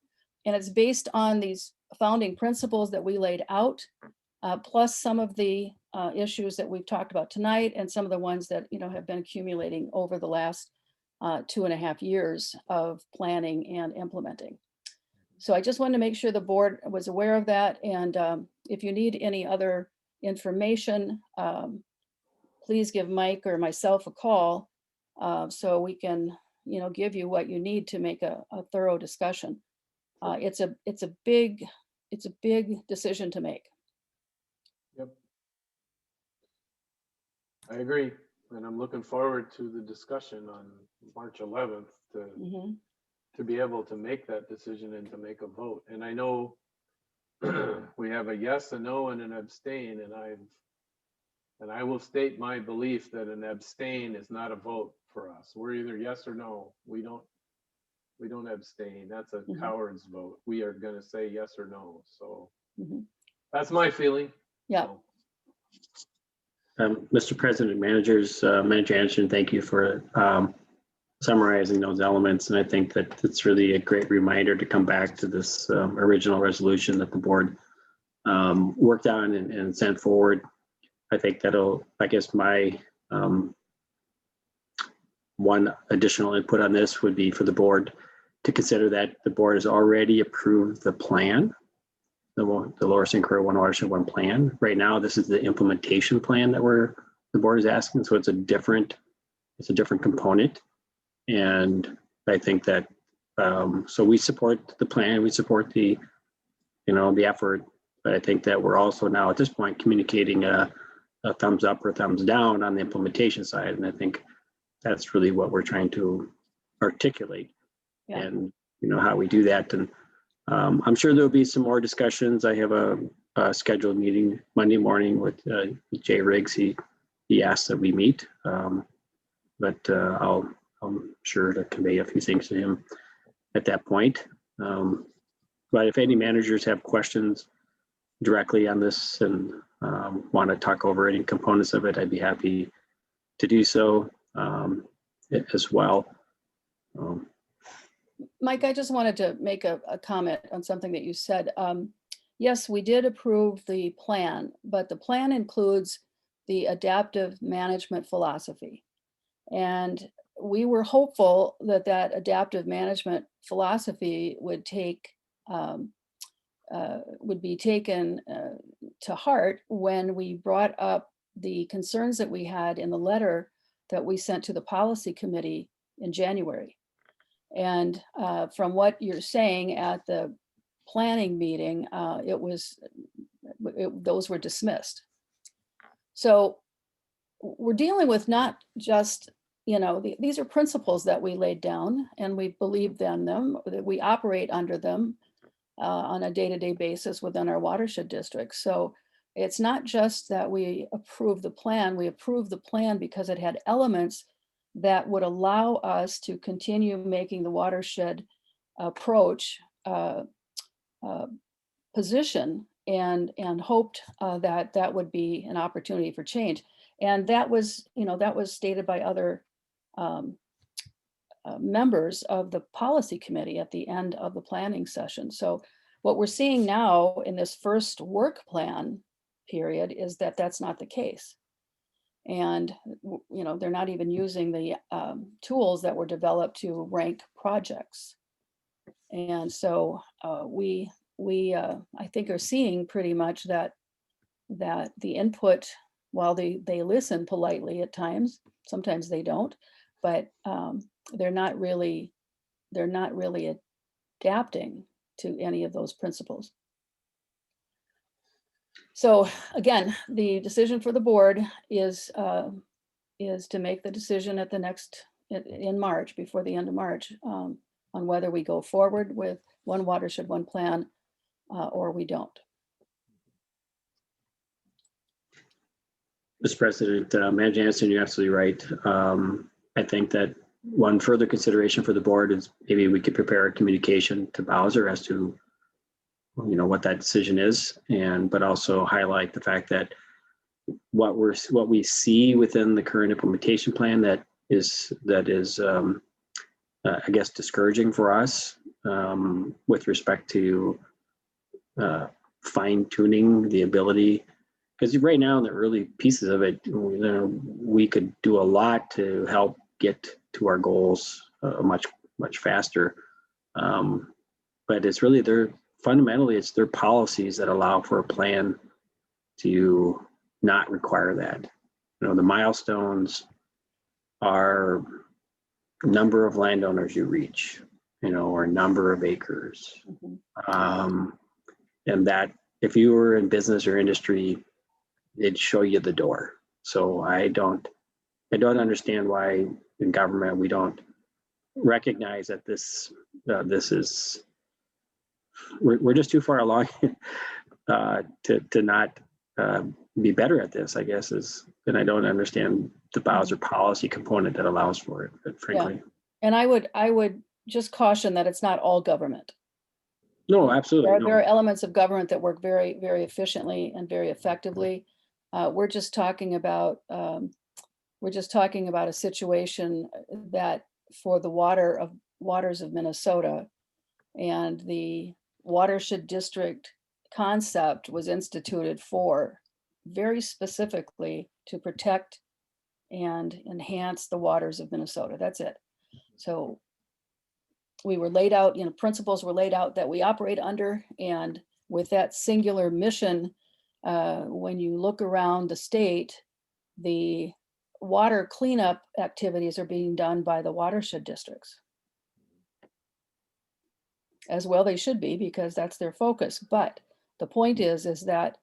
C: And it's based on these founding principles that we laid out, plus some of the issues that we've talked about tonight, and some of the ones that have been accumulating over the last 2.5 years of planning and implementing. So I just wanted to make sure the board was aware of that. And if you need any other information, please give Mike or myself a call so we can give you what you need to make a thorough discussion. It's a big it's a big decision to make.
A: Yep. I agree. And I'm looking forward to the discussion on March 11th
C: Mhm.
A: to be able to make that decision and to make a vote. And I know we have a yes, a no, and an abstain, and I will state my belief that an abstain is not a vote for us. We're either yes or no. We don't abstain. That's a
C: Mhm.
A: coward's vote. We are gonna say yes or no. So
C: Mhm.
A: that's my feeling.
C: Yeah.
A: So,
B: Mr. President, Manager Anderson, thank you for summarizing those elements. And I think that it's really a great reminder to come back to this original resolution that the board worked on and sent forward. I think that'll, I guess my one additional input on this would be for the board to consider that the board has already approved the plan, the Lower St. Croix One Watershed One plan. Right now, this is the implementation plan that the board is asking. So it's a different component. And I think that, so we support the plan, we support the effort, but I think that we're also now at this point communicating a thumbs up or thumbs down on the implementation side. And I think that's really what we're trying to articulate.
C: Yeah.
B: And how we do that. And I'm sure there'll be some more discussions. I have a scheduled meeting Monday morning with Jay Riggs. He asked that we meet, but I'm sure to convey a few things to him at that point. But if any managers have questions directly on this and want to talk over any components of it, I'd be happy to do so as well.
C: Mike, I just wanted to make a comment on something that you said. Yes, we did approve the plan, but the plan includes the adaptive management philosophy. And we were hopeful that that adaptive management philosophy would be taken to heart when we brought up the concerns that we had in the letter that we sent to the policy committee in January. And from what you're saying at the planning meeting, those were dismissed. So we're dealing with not just, these are principles that we laid down and we believe in them, that we operate under them on a day-to-day basis within our watershed district. So it's not just that we approve the plan, we approve the plan because it had elements that would allow us to continue making the watershed approach position and hoped that would be an opportunity for change. And that was stated by other members of the policy committee at the end of the planning session. So what we're seeing now in this first work plan period is that that's not the case. And they're not even using the tools that were developed to rank projects. And so we I think are seeing pretty much that the input, while they listen politely at times, sometimes they don't, but they're not really adapting to any of those principles. So again, the decision for the board is to make the decision at the next, in March, before the end of March, on whether we go forward with One Watershed, One Plan, or we don't.
B: Mr. President, Manager Anderson, you're absolutely right. I think that one further consideration for the board is maybe we could prepare a communication to Bowser as to what that decision is, but also highlight the fact that what we see within the current implementation plan that is I guess discouraging for us with respect to fine tuning the ability, because right now in the early pieces of it, we could do a lot to help get to our goals much faster. But it's really fundamentally, it's their policies that allow for a plan to not require that. The milestones are number of landowners you reach, or number of acres.
C: Mm-hmm.
B: And that if you were in business or industry, it'd show you the door. So I don't understand why in government we don't recognize that we're just too far along to not be better at this, I guess and I don't understand the Bowser policy component that allows for it, frankly.
C: And I would just caution that it's not all government.
B: No, absolutely.
C: There are elements of government that work very, very efficiently and very effectively. We're just talking about a situation that for the waters of Minnesota, and the watershed district concept was instituted for very specifically to protect and enhance the waters of Minnesota. That's it. So we were laid out, principles were laid out that we operate under, and with that singular mission, when you look around the state, the water cleanup activities are being done by the watershed districts. As well they should be, because that's their focus. But the point is that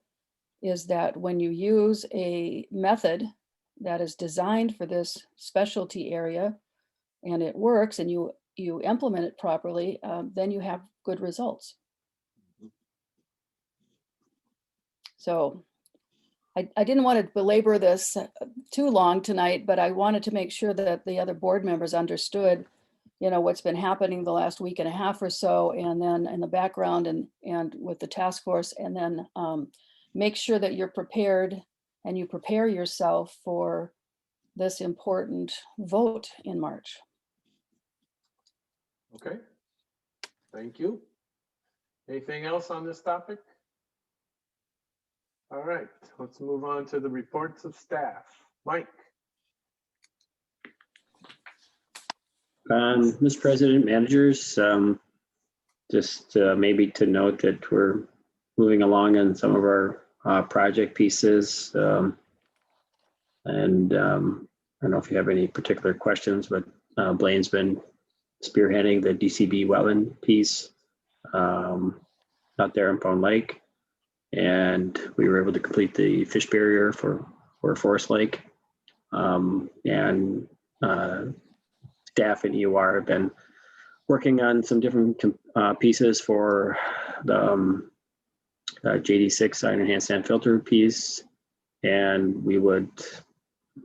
C: when you use a method that is designed for this specialty area and it works and you implement it properly, then you have good results. So I didn't want to belabor this too long tonight, but I wanted to make sure that the other board members understood, what's been happening the last week and a half or so, and then in the background and with the task force, and then make sure that you're prepared and you prepare yourself for this important vote in March.
A: Okay, thank you. Anything else on this topic? All right, let's move on to the reports of staff. Mike.
B: Mr. President, managers, just maybe to note that we're moving along on some of our project pieces. And I don't know if you have any particular questions, but Blaine's been spearheading the DCB wetland piece out there in Fawn Lake. And we were able to complete the fish barrier for Forest Lake. And staff and EOR have been working on some different pieces for the JD6 iron enhanced sand filter piece. And we would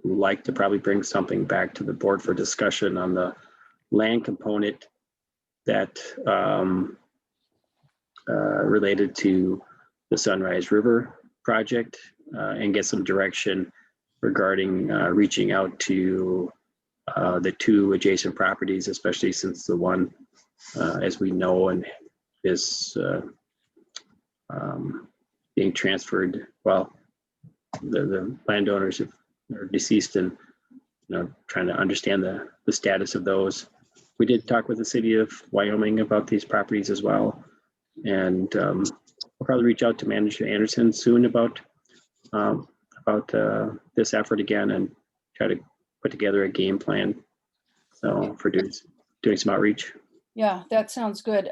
B: like to probably bring something back to the board for discussion on the land component that related to the Sunrise River project, and get some direction regarding reaching out to the two adjacent properties, especially since the one, as we know, and is being transferred. Well, the landowners are deceased, and trying to understand the status of those. We did talk with the city of Wyoming about these properties as well, and we'll probably reach out to Manager Anderson soon about this effort again, and try to put together a game plan. So for doing some outreach.
C: Yeah, that sounds good.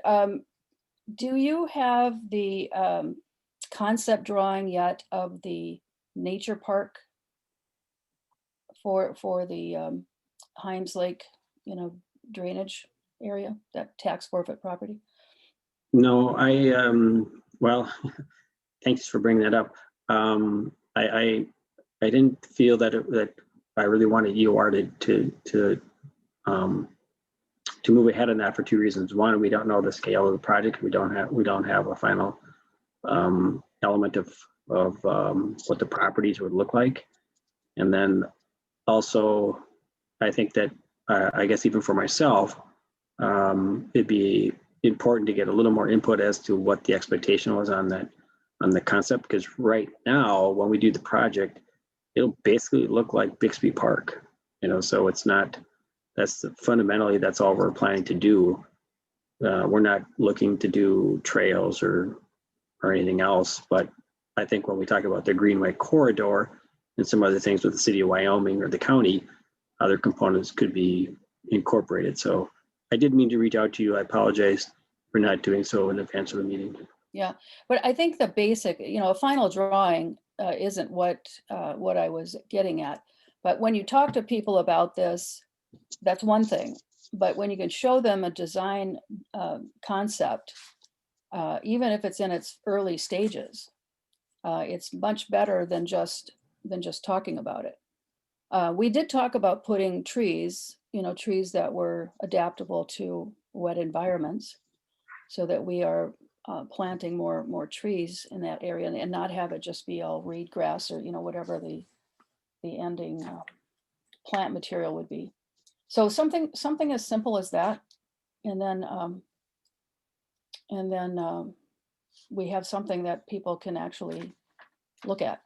C: Do you have the concept drawing yet of the nature park for the Himes Lake, drainage area, that tax forfeit property?
B: No, well, thanks for bringing that up. I didn't feel that I really wanted EOR to move ahead on that for two reasons. One, we don't know the scale of the project. We don't have a final element of what the properties would look like. And then also, I think that I guess even for myself, it'd be important to get a little more input as to what the expectation was on the concept, because right now when we do the project, it'll basically look like Bixby Park, so it's not, fundamentally that's all we're planning to do. We're not looking to do trails or anything else, but I think when we talk about the Greenway corridor and some other things with the city of Wyoming or the county, other components could be incorporated. So I did mean to reach out to you. I apologize for not doing so in advance of the meeting.
C: Yeah, but I think the basic, a final drawing isn't what I was getting at. But when you talk to people about this, that's one thing. But when you can show them a design concept, even if it's in its early stages, it's much better than just talking about it. We did talk about putting trees, trees that were adaptable to wet environments, so that we are planting more trees in that area and not have it just be all reed grass or, whatever the ending plant material would be. So something as simple as that. And then we have something that people can actually look at.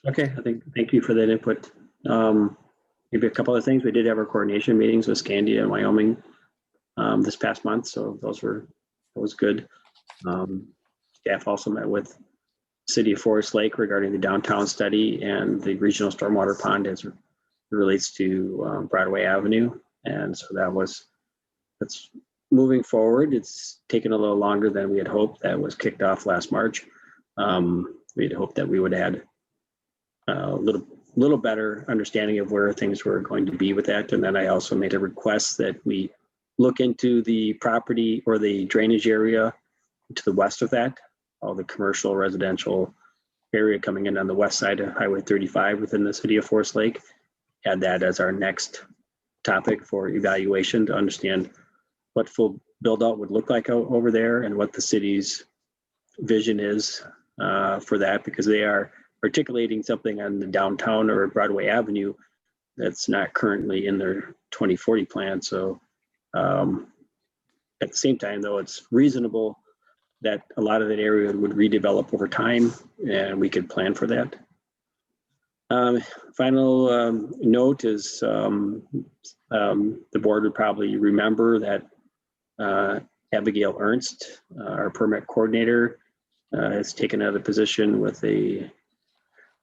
B: Okay, thank you for that input. Maybe a couple of things. We did have our coordination meetings with Scandia and Wyoming this past month, so that was good. Staff also met with City of Forest Lake regarding the downtown study and the regional stormwater pond as it relates to Broadway Avenue, and so that's moving forward. It's taken a little longer than we had hoped. That was kicked off last March. We had hoped that we would add a little better understanding of where things were going to be with that, and then I also made a request that we look into the property or the drainage area to the west of that, all the commercial residential area coming in on the west side of Highway 35 within the City of Forest Lake. Add that as our next topic for evaluation to understand what full build out would look like over there and what the city's vision is for that, because they are articulating something on the downtown or Broadway Avenue that's not currently in their 2040 plan. So at the same time, though, it's reasonable that a lot of that area would redevelop over time, and we could plan for that. Final note is the board would probably remember that Abigail Ernst, our permit coordinator, has taken another position with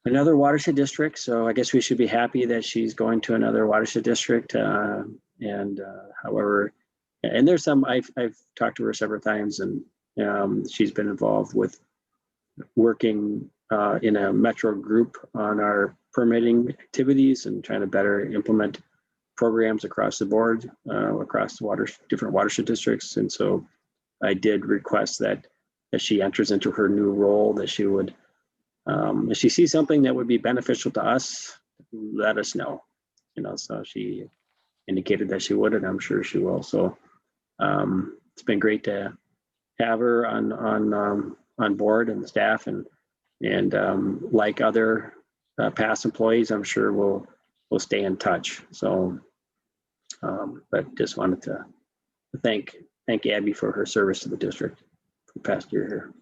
B: another watershed district. So I guess we should be happy that she's going to another watershed district. However, and there's some, I've talked to her several times, and she's been involved with working in a metro group on our permitting activities and trying to better implement programs across the board, across the different watershed districts. And so I did request that as she enters into her new role, that she would, if she sees something that would be beneficial to us, let us know. So she indicated that she would, and I'm sure she will. So it's been great to have her on board, and the staff, and like other past employees, I'm sure we'll stay in touch. So, but just wanted to thank Abby for her service to the district for the past year here.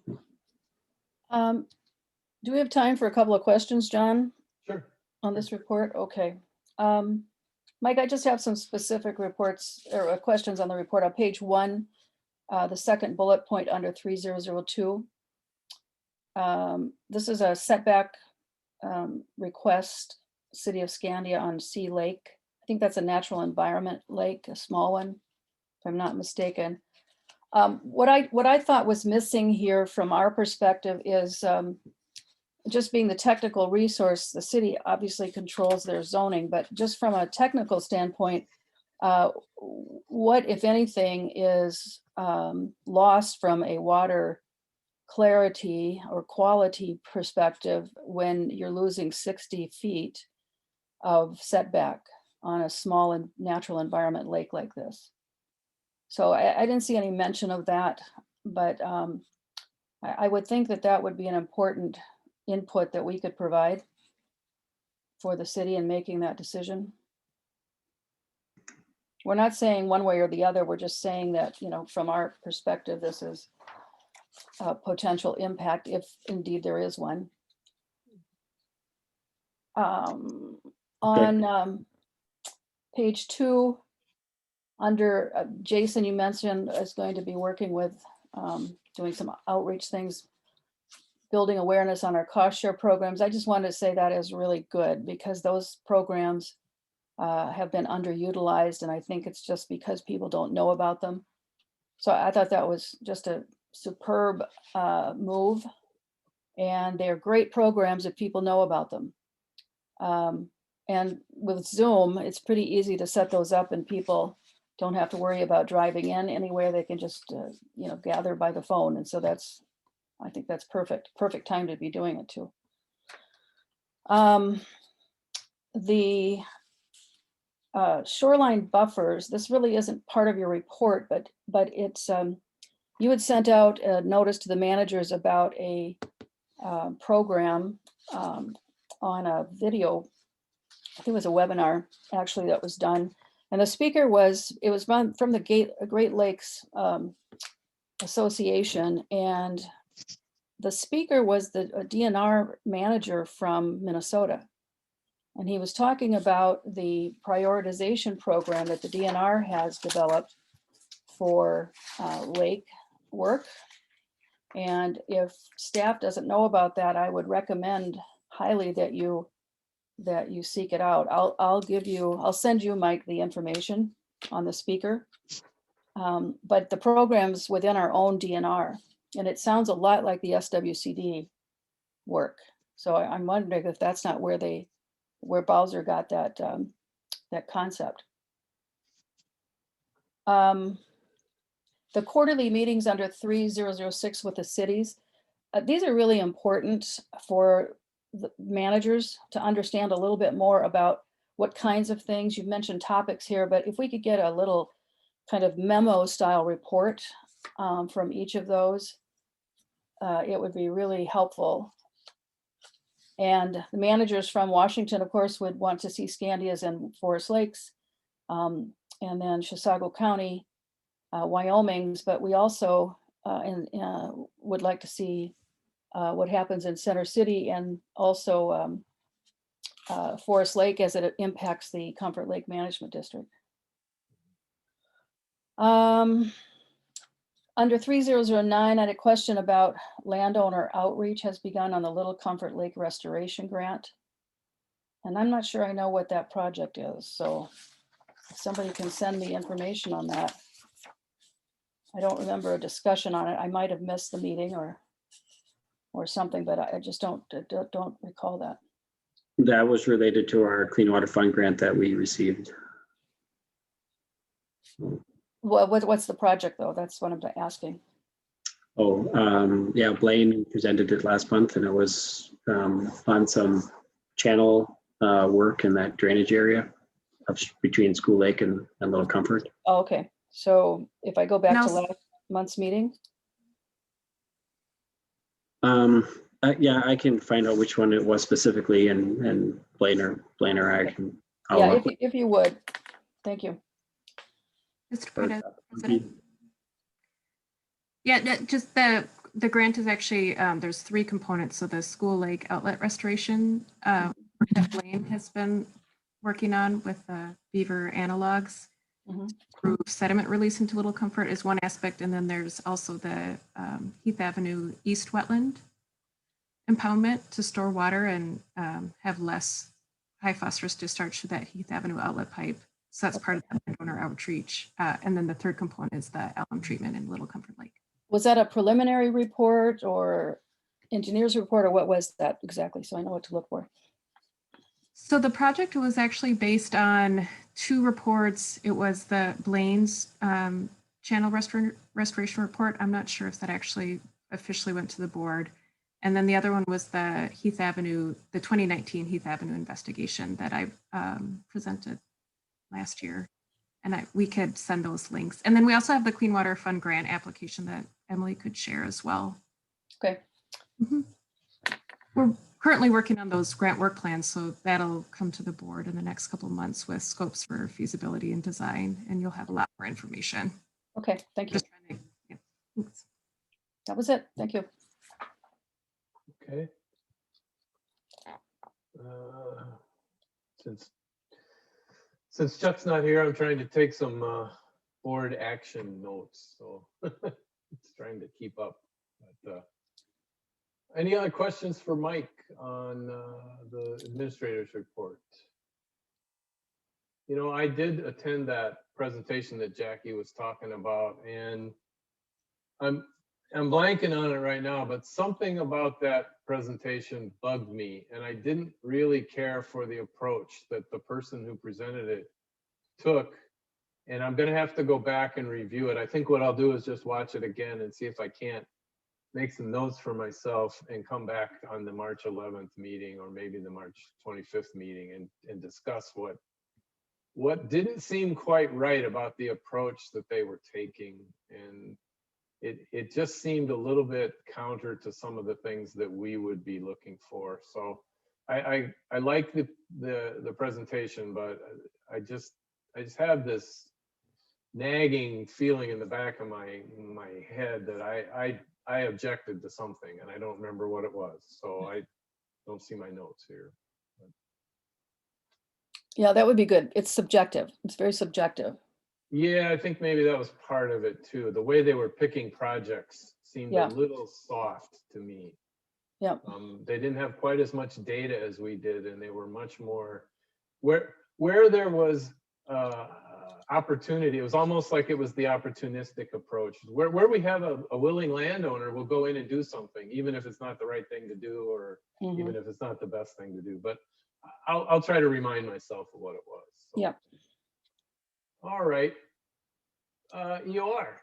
C: Do we have time for a couple of questions, John?
A: Sure.
C: On this report? Okay. Mike, I just have some specific reports or questions on the report on page 1, the second bullet point under 3002. This is a setback request, City of Scandia on Sea Lake. I think that's a natural environment lake, a small one, if I'm not mistaken. What I thought was missing here from our perspective is just being the technical resource. The city obviously controls their zoning, but just from a technical standpoint, what, if anything, is lost from a water clarity or quality perspective when you're losing 60 feet of setback on a small and natural environment lake like this? So I didn't see any mention of that, but I would think that would be an important input that we could provide for the city in making that decision. We're not saying one way or the other. We're just saying that, from our perspective, this is a potential impact, if indeed there is one. On page 2, under Jason, you mentioned is going to be working with doing some outreach things, building awareness on our cost share programs. I just wanted to say that is really good, because those programs have been underutilized, and I think it's just because people don't know about them. So I thought that was just a superb move. And they're great programs if people know about them. And with Zoom, it's pretty easy to set those up and people don't have to worry about driving in anywhere. They can just, gather by the phone. And so I think that's perfect time to be doing it too. The shoreline buffers, this really isn't part of your report, but it's, you had sent out a notice to the managers about a program on a video. I think it was a webinar actually that was done. And the speaker it was from the Great Lakes Association. And the speaker was a DNR manager from Minnesota. And he was talking about the prioritization program that the DNR has developed for lake work. And if staff doesn't know about that, I would recommend highly that you seek it out. I'll send you, Mike, the information on the speaker. But the program's within our own DNR, and it sounds a lot like the SWCD work. So I'm wondering if that's not where Bowser got that concept. The quarterly meetings under 3006 with the cities, these are really important for the managers to understand a little bit more about what kinds of things. You've mentioned topics here, but if we could get a little kind of memo style report from each of those, it would be really helpful. And the managers from Washington, of course, would want to see Scandia's and Forest Lakes, and then Chisago County, Wyoming's, but we also would like to see what happens in Center City and also Forest Lake as it impacts the Comfort Lake Management District. Under 3009, I had a question about landowner outreach has begun on the Little Comfort Lake Restoration Grant. And I'm not sure I know what that project is, so if somebody can send me information on that. I don't remember a discussion on it. I might have missed the meeting or something, but I just don't recall that.
B: That was related to our Clean Water Fund grant that we received.
C: What's the project though? That's what I'm asking.
B: Oh, yeah, Blaine presented it last month and it was on some channel work in that drainage area between School Lake and Little Comfort.
C: Oh, okay. So if I go back to
I: No.
C: last month's meeting,
B: Yeah, I can find out which one it was specifically and Blaine or I can. follow
C: yeah,
B: up.
C: if you would, thank you.
I: Mr. President. Yeah, just the grant is actually, there's 3 components. So the School Lake outlet restoration that Blaine has been working on with beaver analogs.
C: Mhm.
I: Through sediment release into Little Comfort is one aspect. And then there's also the Heath Avenue East wetland impoundment to store water and have less high phosphorus discharge to that Heath Avenue outlet pipe. So that's part of the landowner outreach. And then the third component is the alum treatment in Little Comfort Lake.
C: Was that a preliminary report or engineer's report, or what was that exactly? So I know what to look for.
I: So the project was actually based on 2 reports. It was the Blaine's channel restoration report. I'm not sure if that actually officially went to the board. And then the other one was the Heath Avenue, the 2019 Heath Avenue investigation that I presented last year. And we could send those links. And then we also have the Clean Water Fund grant application that Emily could share as well.
C: Okay.
I: Mm-hmm. We're currently working on those grant work plans, so that'll come to the board in the next couple of months with scopes for feasibility and design, and you'll have a lot more information.
C: Okay, thank you.
I: Just trying to, yeah. Thanks.
C: That was it. Thank you.
A: Okay. Since Chuck's not here, I'm trying to take some board action notes, so it's trying to keep up. But, any other questions for Mike on the administrator's report? You know, I did attend that presentation that Jackie was talking about, and I'm blanking on it right now, but something about that presentation bugged me, and I didn't really care for the approach that the person who presented it took. And I'm gonna have to go back and review it. I think what I'll do is just watch it again and see if I can't make some notes for myself and come back on the March 11th meeting, or maybe the March 25th meeting, and discuss what didn't seem quite right about the approach that they were taking. And it just seemed a little bit counter to some of the things that we would be looking for. So I like the presentation, but I just have this nagging feeling in the back of my head that I objected to something, and I don't remember what it was. So I don't see my notes here.
C: Yeah, that would be good. It's subjective. It's very subjective.
A: Yeah, I think maybe that was part of it too. The way they were picking projects seemed
C: Yeah.
A: a little soft to me.
C: Yeah.
A: They didn't have quite as much data as we did, and they were much more where there was opportunity. It was almost like it was the opportunistic approach. Where we have a willing landowner, will go in and do something, even if it's not the right thing to do, or
C: Mhm.
A: even if it's not the best thing to do. But I'll try to remind myself of what it was. So.
C: Yeah.
A: All right. You are.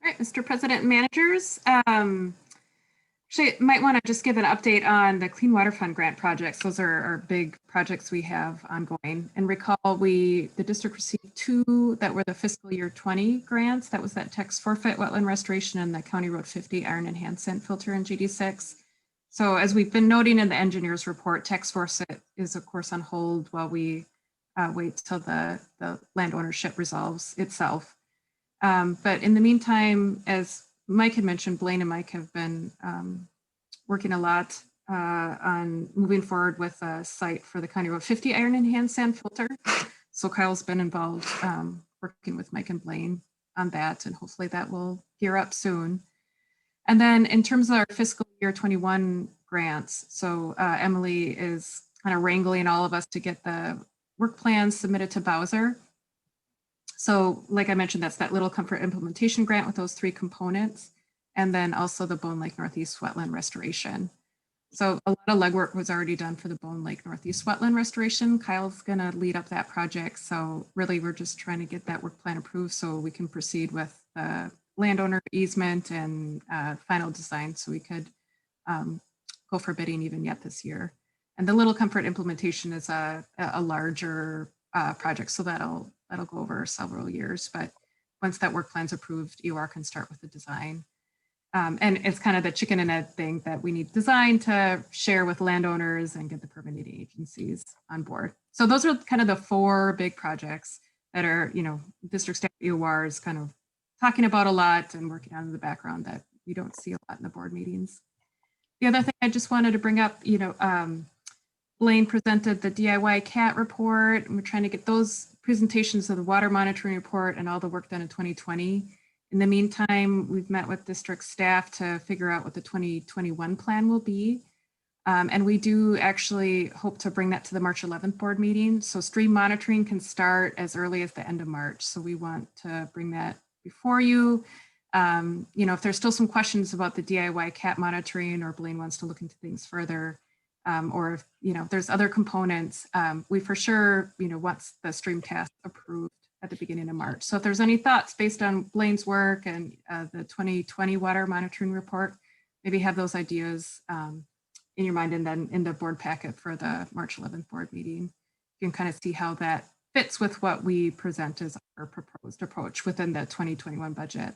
I: All right, Mr. President and managers, actually might want to just give an update on the Clean Water Fund grant projects. Those are big projects we have ongoing. And recall the district received 2 that were the fiscal year 20 grants. That was that Tex Forfeit Wetland Restoration and the County Road 50 Iron Enhancement Filter in GD6. So as we've been noting in the engineer's report, Tex Forfeit is of course on hold while we wait till the land ownership resolves itself. But in the meantime, as Mike had mentioned, Blaine and Mike have been working a lot on moving forward with a site for the County Road 50 Iron Enhanced Sand Filter. So Kyle's been involved working with Mike and Blaine on that, and hopefully that will gear up soon. And then in terms of our fiscal year 21 grants, so Emily is kind of wrangling all of us to get the work plans submitted to Bowser. So like I mentioned, that's that Little Comfort implementation grant with those 3 components, and then also the Bone Lake Northeast Wetland Restoration. So a lot of legwork was already done for the Bone Lake Northeast Wetland Restoration. Kyle's gonna lead up that project. So really we're just trying to get that work plan approved so we can proceed with the landowner easement and final design, so we could go for bidding even yet this year. And the Little Comfort implementation is a larger project, so that'll go over several years. But once that work plan's approved, EOR can start with the design. And it's kind of the chicken and egg thing that we need design to share with landowners and get the permitting agencies on board. So those are kind of the 4 big projects that are, district staff EOR is kind of talking about a lot and working on in the background that we don't see a lot in the board meetings. The other thing I just wanted to bring up, Blaine presented the DIY CAT report, and we're trying to get those presentations of the water monitoring report and all the work done in 2020. In the meantime, we've met with district staff to figure out what the 2021 plan will be. And we do actually hope to bring that to the March 11th board meeting. So stream monitoring can start as early as the end of March. So we want to bring that before you. If there's still some questions about the DIY CAT monitoring, or Blaine wants to look into things further, or if there's other components, we for sure want the stream task approved at the beginning of March. So if there's any thoughts based on Blaine's work and the 2020 water monitoring report, maybe have those ideas in your mind, and then in the board packet for the March 11th board meeting, you can kind of see how that fits with what we present as our proposed approach within the 2021 budget.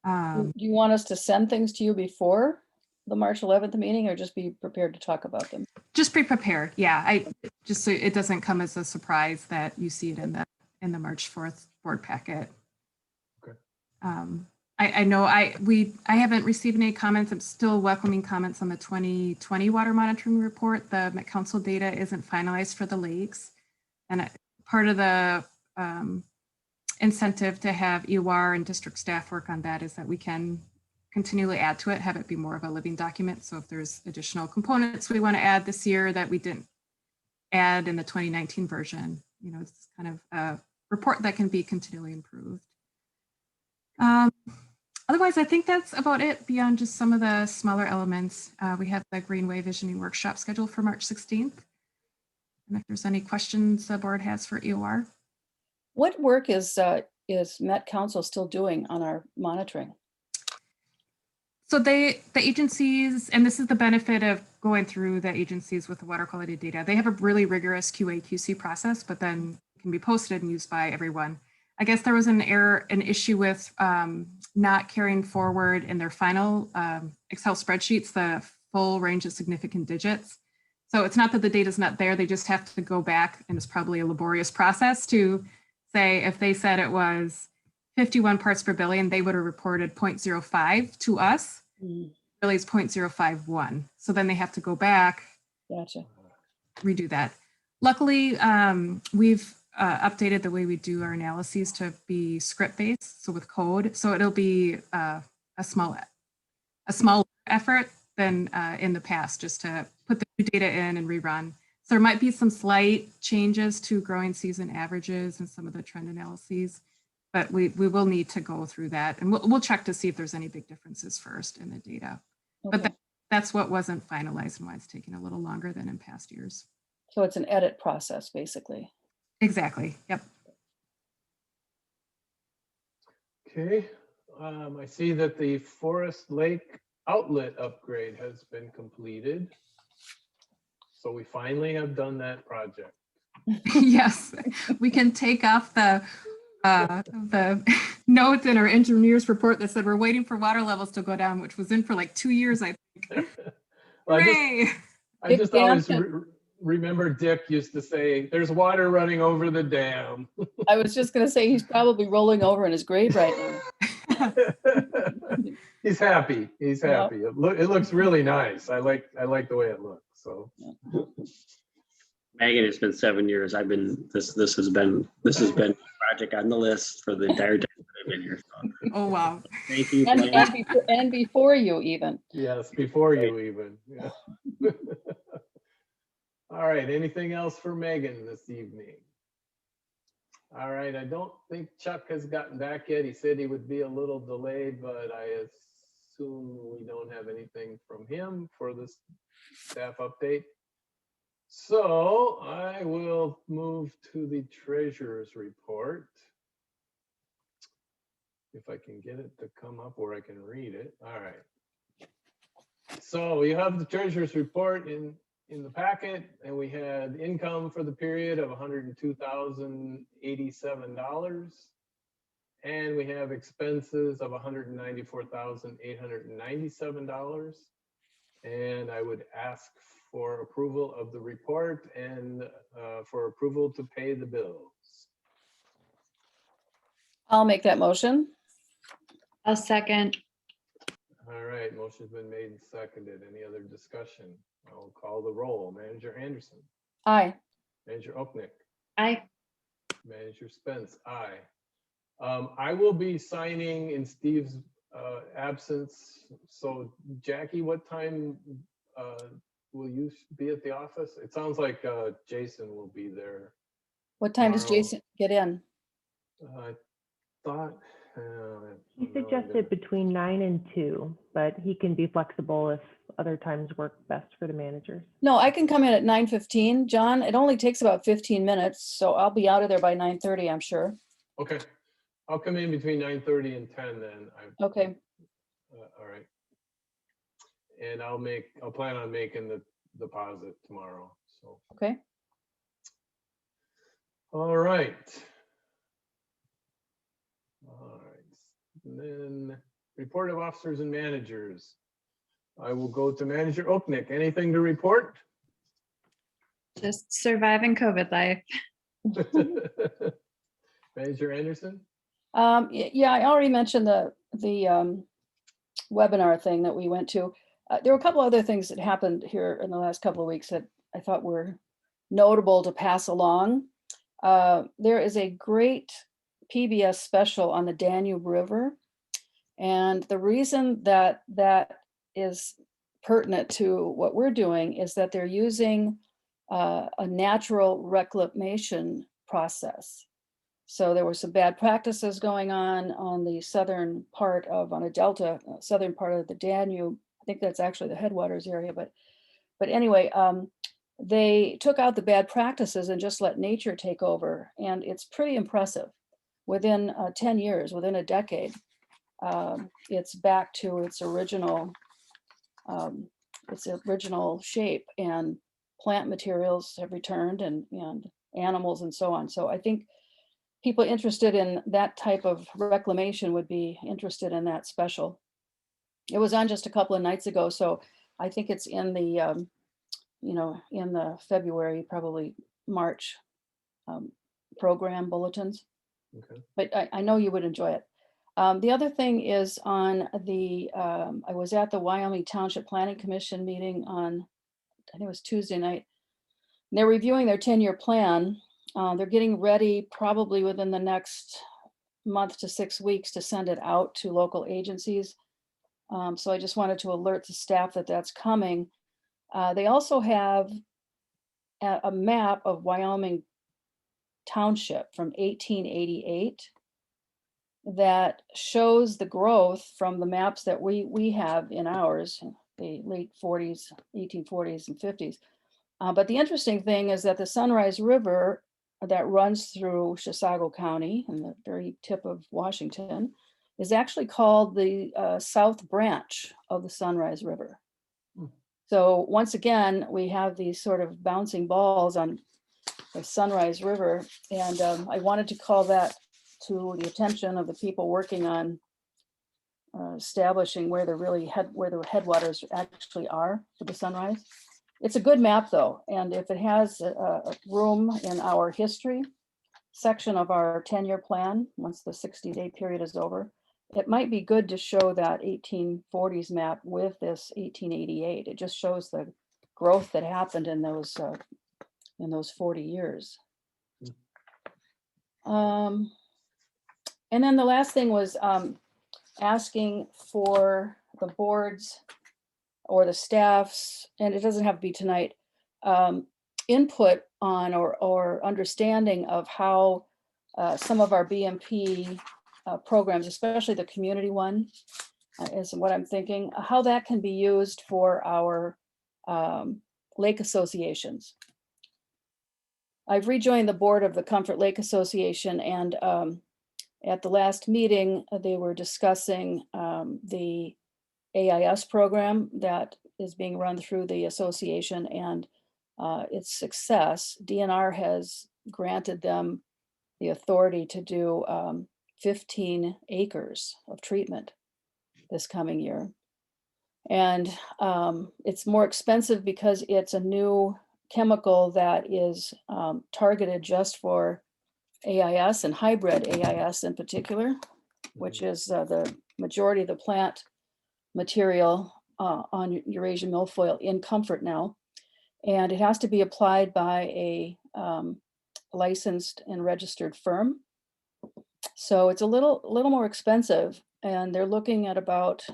C: Do you want us to send things to you before the March 11th meeting, or just be prepared to talk about them?
I: Just be prepared. Yeah, just so it doesn't come as a surprise that you see it in the March 4th board packet.
A: Okay.
I: I know I haven't received any comments. I'm still welcoming comments on the 2020 water monitoring report. The Met Council data isn't finalized for the lakes, and part of the incentive to have EOR and district staff work on that is that we can continually add to it, have it be more of a living document. So if there's additional components we want to add this year that we didn't add in the 2019 version, it's kind of a report that can be continually improved. Um, Otherwise, I think that's about it beyond just some of the smaller elements. We have the Greenway Visioning Workshop scheduled for March 16th. And if there's any questions the board has for EOR.
C: What work is Met Council still doing on our monitoring?
I: So the agencies, and this is the benefit of going through the agencies with the water quality data, they have a really rigorous QA/QC process, but then it can be posted and used by everyone. I guess there was an issue with not carrying forward in their final Excel spreadsheets the full range of significant digits. So it's not that the data is not there, they just have to go back, and it's probably a laborious process to say if they said it was 51 parts per billion, they would have reported 0.05 to us. Really it's 0.051. So then they have to go back,
C: Gotcha.
I: redo that. Luckily, we've updated the way we do our analyses to be script-based, so with code. So it'll be a small effort than in the past, just to put the new data in and rerun. So there might be some slight changes to growing season averages and some of the trend analyses, but we will need to go through that, and we'll check to see if there's any big differences first in the data.
C: Okay.
I: But that's what wasn't finalized and why it's taking a little longer than in past years.
C: So it's an edit process, basically.
I: Exactly. Yep.
A: Okay, I see that the Forest Lake outlet upgrade has been completed. So we finally have done that project.
I: Yes, we can take off the notes in our engineer's report that said we're waiting for water levels to go down, which was in for like 2 years, I think.
A: Well,
I: Hooray!
A: I just always remember Dick used to say, there's water running over the dam.
C: I was just gonna say, he's probably rolling over in his grave right now.
A: He's happy. He's
C: Yeah.
A: happy. It looks really nice. I like the way it looks. So
B: Megan, it's been 7 years. This has been a project on the list for the entire time that I've been here. So,
I: Oh, wow.
B: thank you.
C: And before you even.
A: yes, before you even. Yeah. All right. Anything else for Megan this evening? All right. I don't think Chuck has gotten back yet. He said he would be a little delayed, but I assume we don't have anything from him for this staff update. So I will move to the treasurer's report. If I can get it to come up where I can read it. All right. So you have the treasurer's report in the packet, and we had income for the period of $102,087. And we have expenses of $194,897. And I would ask for approval of the report and for approval to pay the bills.
C: I'll make that motion.
D: I'll second.
A: All right, motion's been made and seconded. Any other discussion? I'll call the roll. Manager Anderson,
C: Aye.
A: Manager Oknick,
D: Aye.
A: Manager Spence, aye. I will be signing in Steve's absence. So Jackie, what time will you be at the office? It sounds like Jason will be there.
C: What time does
A: Tomorrow.
C: Jason get in?
A: I thought.
E: He suggested between 9 and 2, but he can be flexible if other times work best for the managers.
C: No, I can come in at 9:15. John, it only takes about 15 minutes, so I'll be out of there by 9:30, I'm sure.
A: Okay, I'll come in between 9:30 and 10 then.
C: Okay.
A: All right. And I'll plan on making the deposit tomorrow, so.
C: Okay.
A: All right. All right. And then report of officers and managers. I will go to Manager Oknick. Anything to report?
D: Just surviving COVID life.
A: Manager Anderson?
C: Yeah, I already mentioned the webinar thing that we went to. There were a couple other things that happened here in the last couple of weeks that I thought were notable to pass along. There is a great PBS special on the Danube River. And the reason that that is pertinent to what we're doing is that they're using a natural reclamation process. So there were some bad practices going on the southern part of, on a delta, southern part of the Danube. I think that's actually the headwaters area, but anyway, they took out the bad practices and just let nature take over. And it's pretty impressive. Within 10 years, within a decade, it's back to its original shape, and plant materials have returned, and animals and so on. So I think people interested in that type of reclamation would be interested in that special. It was on just a couple of nights ago, so I think it's in the in the February, probably March program bulletins.
A: Okay.
C: But I know you would enjoy it. The other thing is on the, I was at the Wyoming Township Planning Commission meeting on, I think it was Tuesday night. And they're reviewing their 10-year plan. They're getting ready probably within the next month to 6 weeks to send it out to local agencies. So I just wanted to alert the staff that that's coming. They also have a map of Wyoming Township from 1888 that shows the growth from the maps that we have in ours, the late 40s, 1840s and 50s. But the interesting thing is that the Sunrise River that runs through Chisago County and the very tip of Washington is actually called the South Branch of the Sunrise River. So once again, we have these sort of bouncing balls on the Sunrise River. And I wanted to call that to the attention of the people working on establishing where the headwaters actually are for the Sunrise. It's a good map though. And if it has a room in our history section of our 10-year plan, once the 60-day period is over, it might be good to show that 1840s map with this 1888. It just shows the growth that happened in those 40 years. And then the last thing was asking for the boards or the staffs, and it doesn't have to be tonight, input on or understanding of how some of our BMP programs, especially the community one, is what I'm thinking, how that can be used for our lake associations. I've rejoined the board of the Comfort Lake Association, and at the last meeting, they were discussing the AIS program that is being run through the association and its success. DNR has granted them the authority to do 15 acres of treatment this coming year. And it's more expensive because it's a new chemical that is targeted just for AIS and hybrid AIS in particular, which is the majority of the plant material on Eurasian milfoil in Comfort now. And it has to be applied by a licensed and registered firm. So it's a little more expensive, and they're looking at about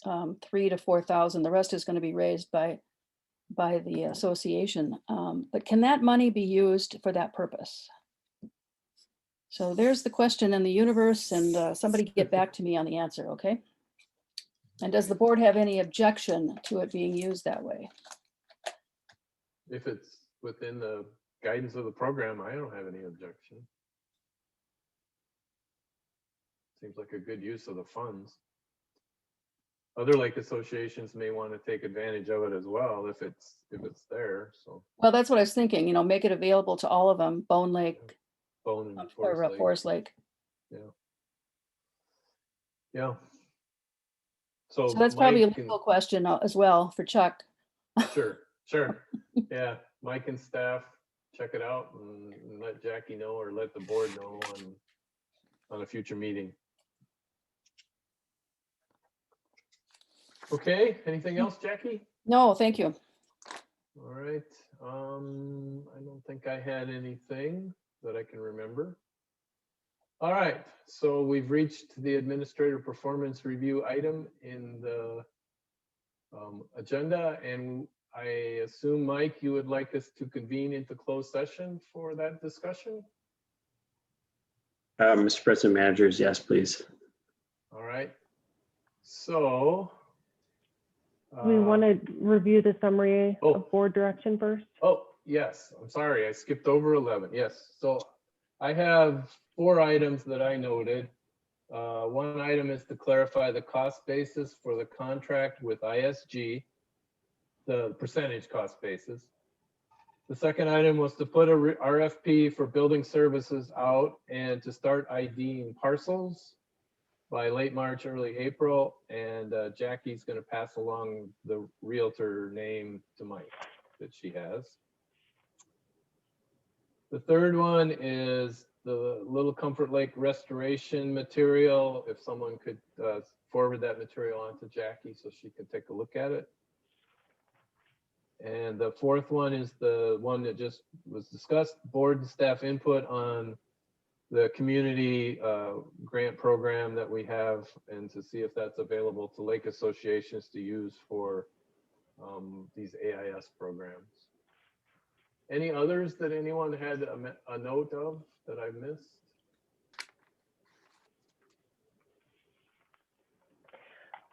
C: $3,000 to $4,000. The rest is going to be raised by the association. But can that money be used for that purpose? So there's the question in the universe, and somebody get back to me on the answer, okay? And does the board have any objection to it being used that way?
A: If it's within the guidance of the program, I don't have any objection. Seems like a good use of the funds. Other lake associations may want to take advantage of it as well if it's there. So
C: Well, that's what I was thinking, make it available to all of them, Bone Lake
A: Bone and
C: or Forest Lake.
A: Yeah. So
C: So that's probably a
A: Mike
C: legal question as well for Chuck.
A: Sure. Yeah, Mike and staff, check it out and let Jackie know or let the board know on a future meeting. Okay, anything else, Jackie?
C: No, thank you.
A: All right, I don't think I had anything that I can remember. All right, so we've reached the administrator performance review item in the agenda, and I assume, Mike, you would like us to convene into closed session for that discussion?
B: Mr. President, managers, yes, please.
A: All right. So.
E: We want to review the summary
A: oh.
E: of board direction first.
A: Oh, yes, I'm sorry, I skipped over 11. Yes, so I have 4 items that I noted. One item is to clarify the cost basis for the contract with ISG, the percentage cost basis. The second item was to put a RFP for building services out and to start IDing parcels by late March, early April. And Jackie's going to pass along the realtor name to Mike that she has. The third one is the Little Comfort Lake restoration material. If someone could forward that material on to Jackie so she could take a look at it. And the fourth one is the one that just was discussed, board and staff input on the community grant program that we have, and to see if that's available to lake associations to use for these AIS programs. Any others that anyone had a note of that I missed?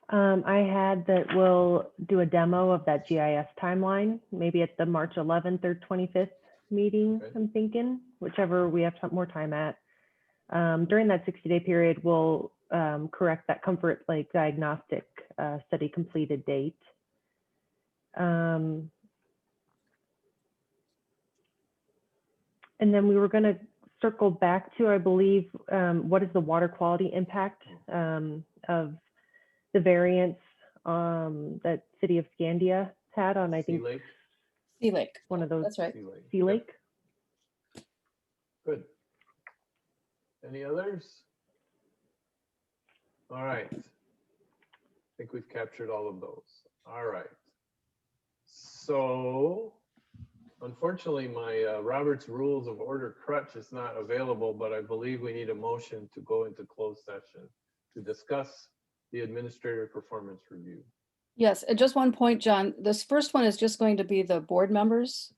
E: I had that we'll do a demo of that GIS timeline, maybe at the March 11th or 25th meeting,
A: Okay.
E: I'm thinking, whichever we have some more time at. During that 60-day period, we'll correct that Comfort Lake diagnostic study completed date. And then we were going to circle back to, I believe, what is the water quality impact of the variance that City of Scandia had on, I
A: Sea
E: think,
A: Lake?
C: Sea Lake,
E: one of those,
C: that's right.
A: Sea Lake.
E: Sea
A: Yep,
E: Lake.
A: good. Any others? All right. I think we've captured all of those. All right. So unfortunately, my Robert's Rules of Order crutch is not available, but I believe we need a motion to go into closed session to discuss the administrator performance review.
C: Yes, at just one point, John, this first one is just going to be the board members.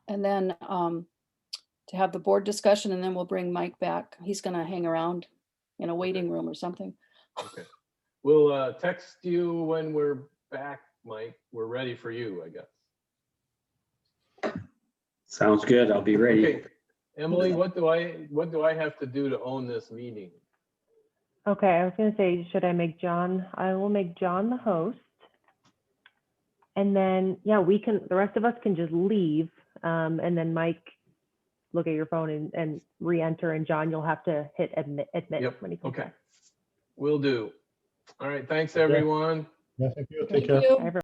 C: And then to have the board discussion, and then we'll bring Mike back. He's gonna hang around in a waiting room or something.
A: Okay. We'll text you when we're back, Mike. We're ready for you, I guess.
B: Sounds good. I'll be ready.
A: Okay. Emily, what do I have to do to own this meeting?
E: Okay, I was going to say, should I make John? I will make John the host. And then, yeah, the rest of us can just leave. And then Mike, look at your phone and re-enter. And John, you'll have to hit admit
A: Yep,
E: when he comes
A: okay.
E: back.
A: Will do. All right, thanks, everyone.
F: Yeah, thank you.
C: Thank
F: Take care.
C: you.
E: Everyone.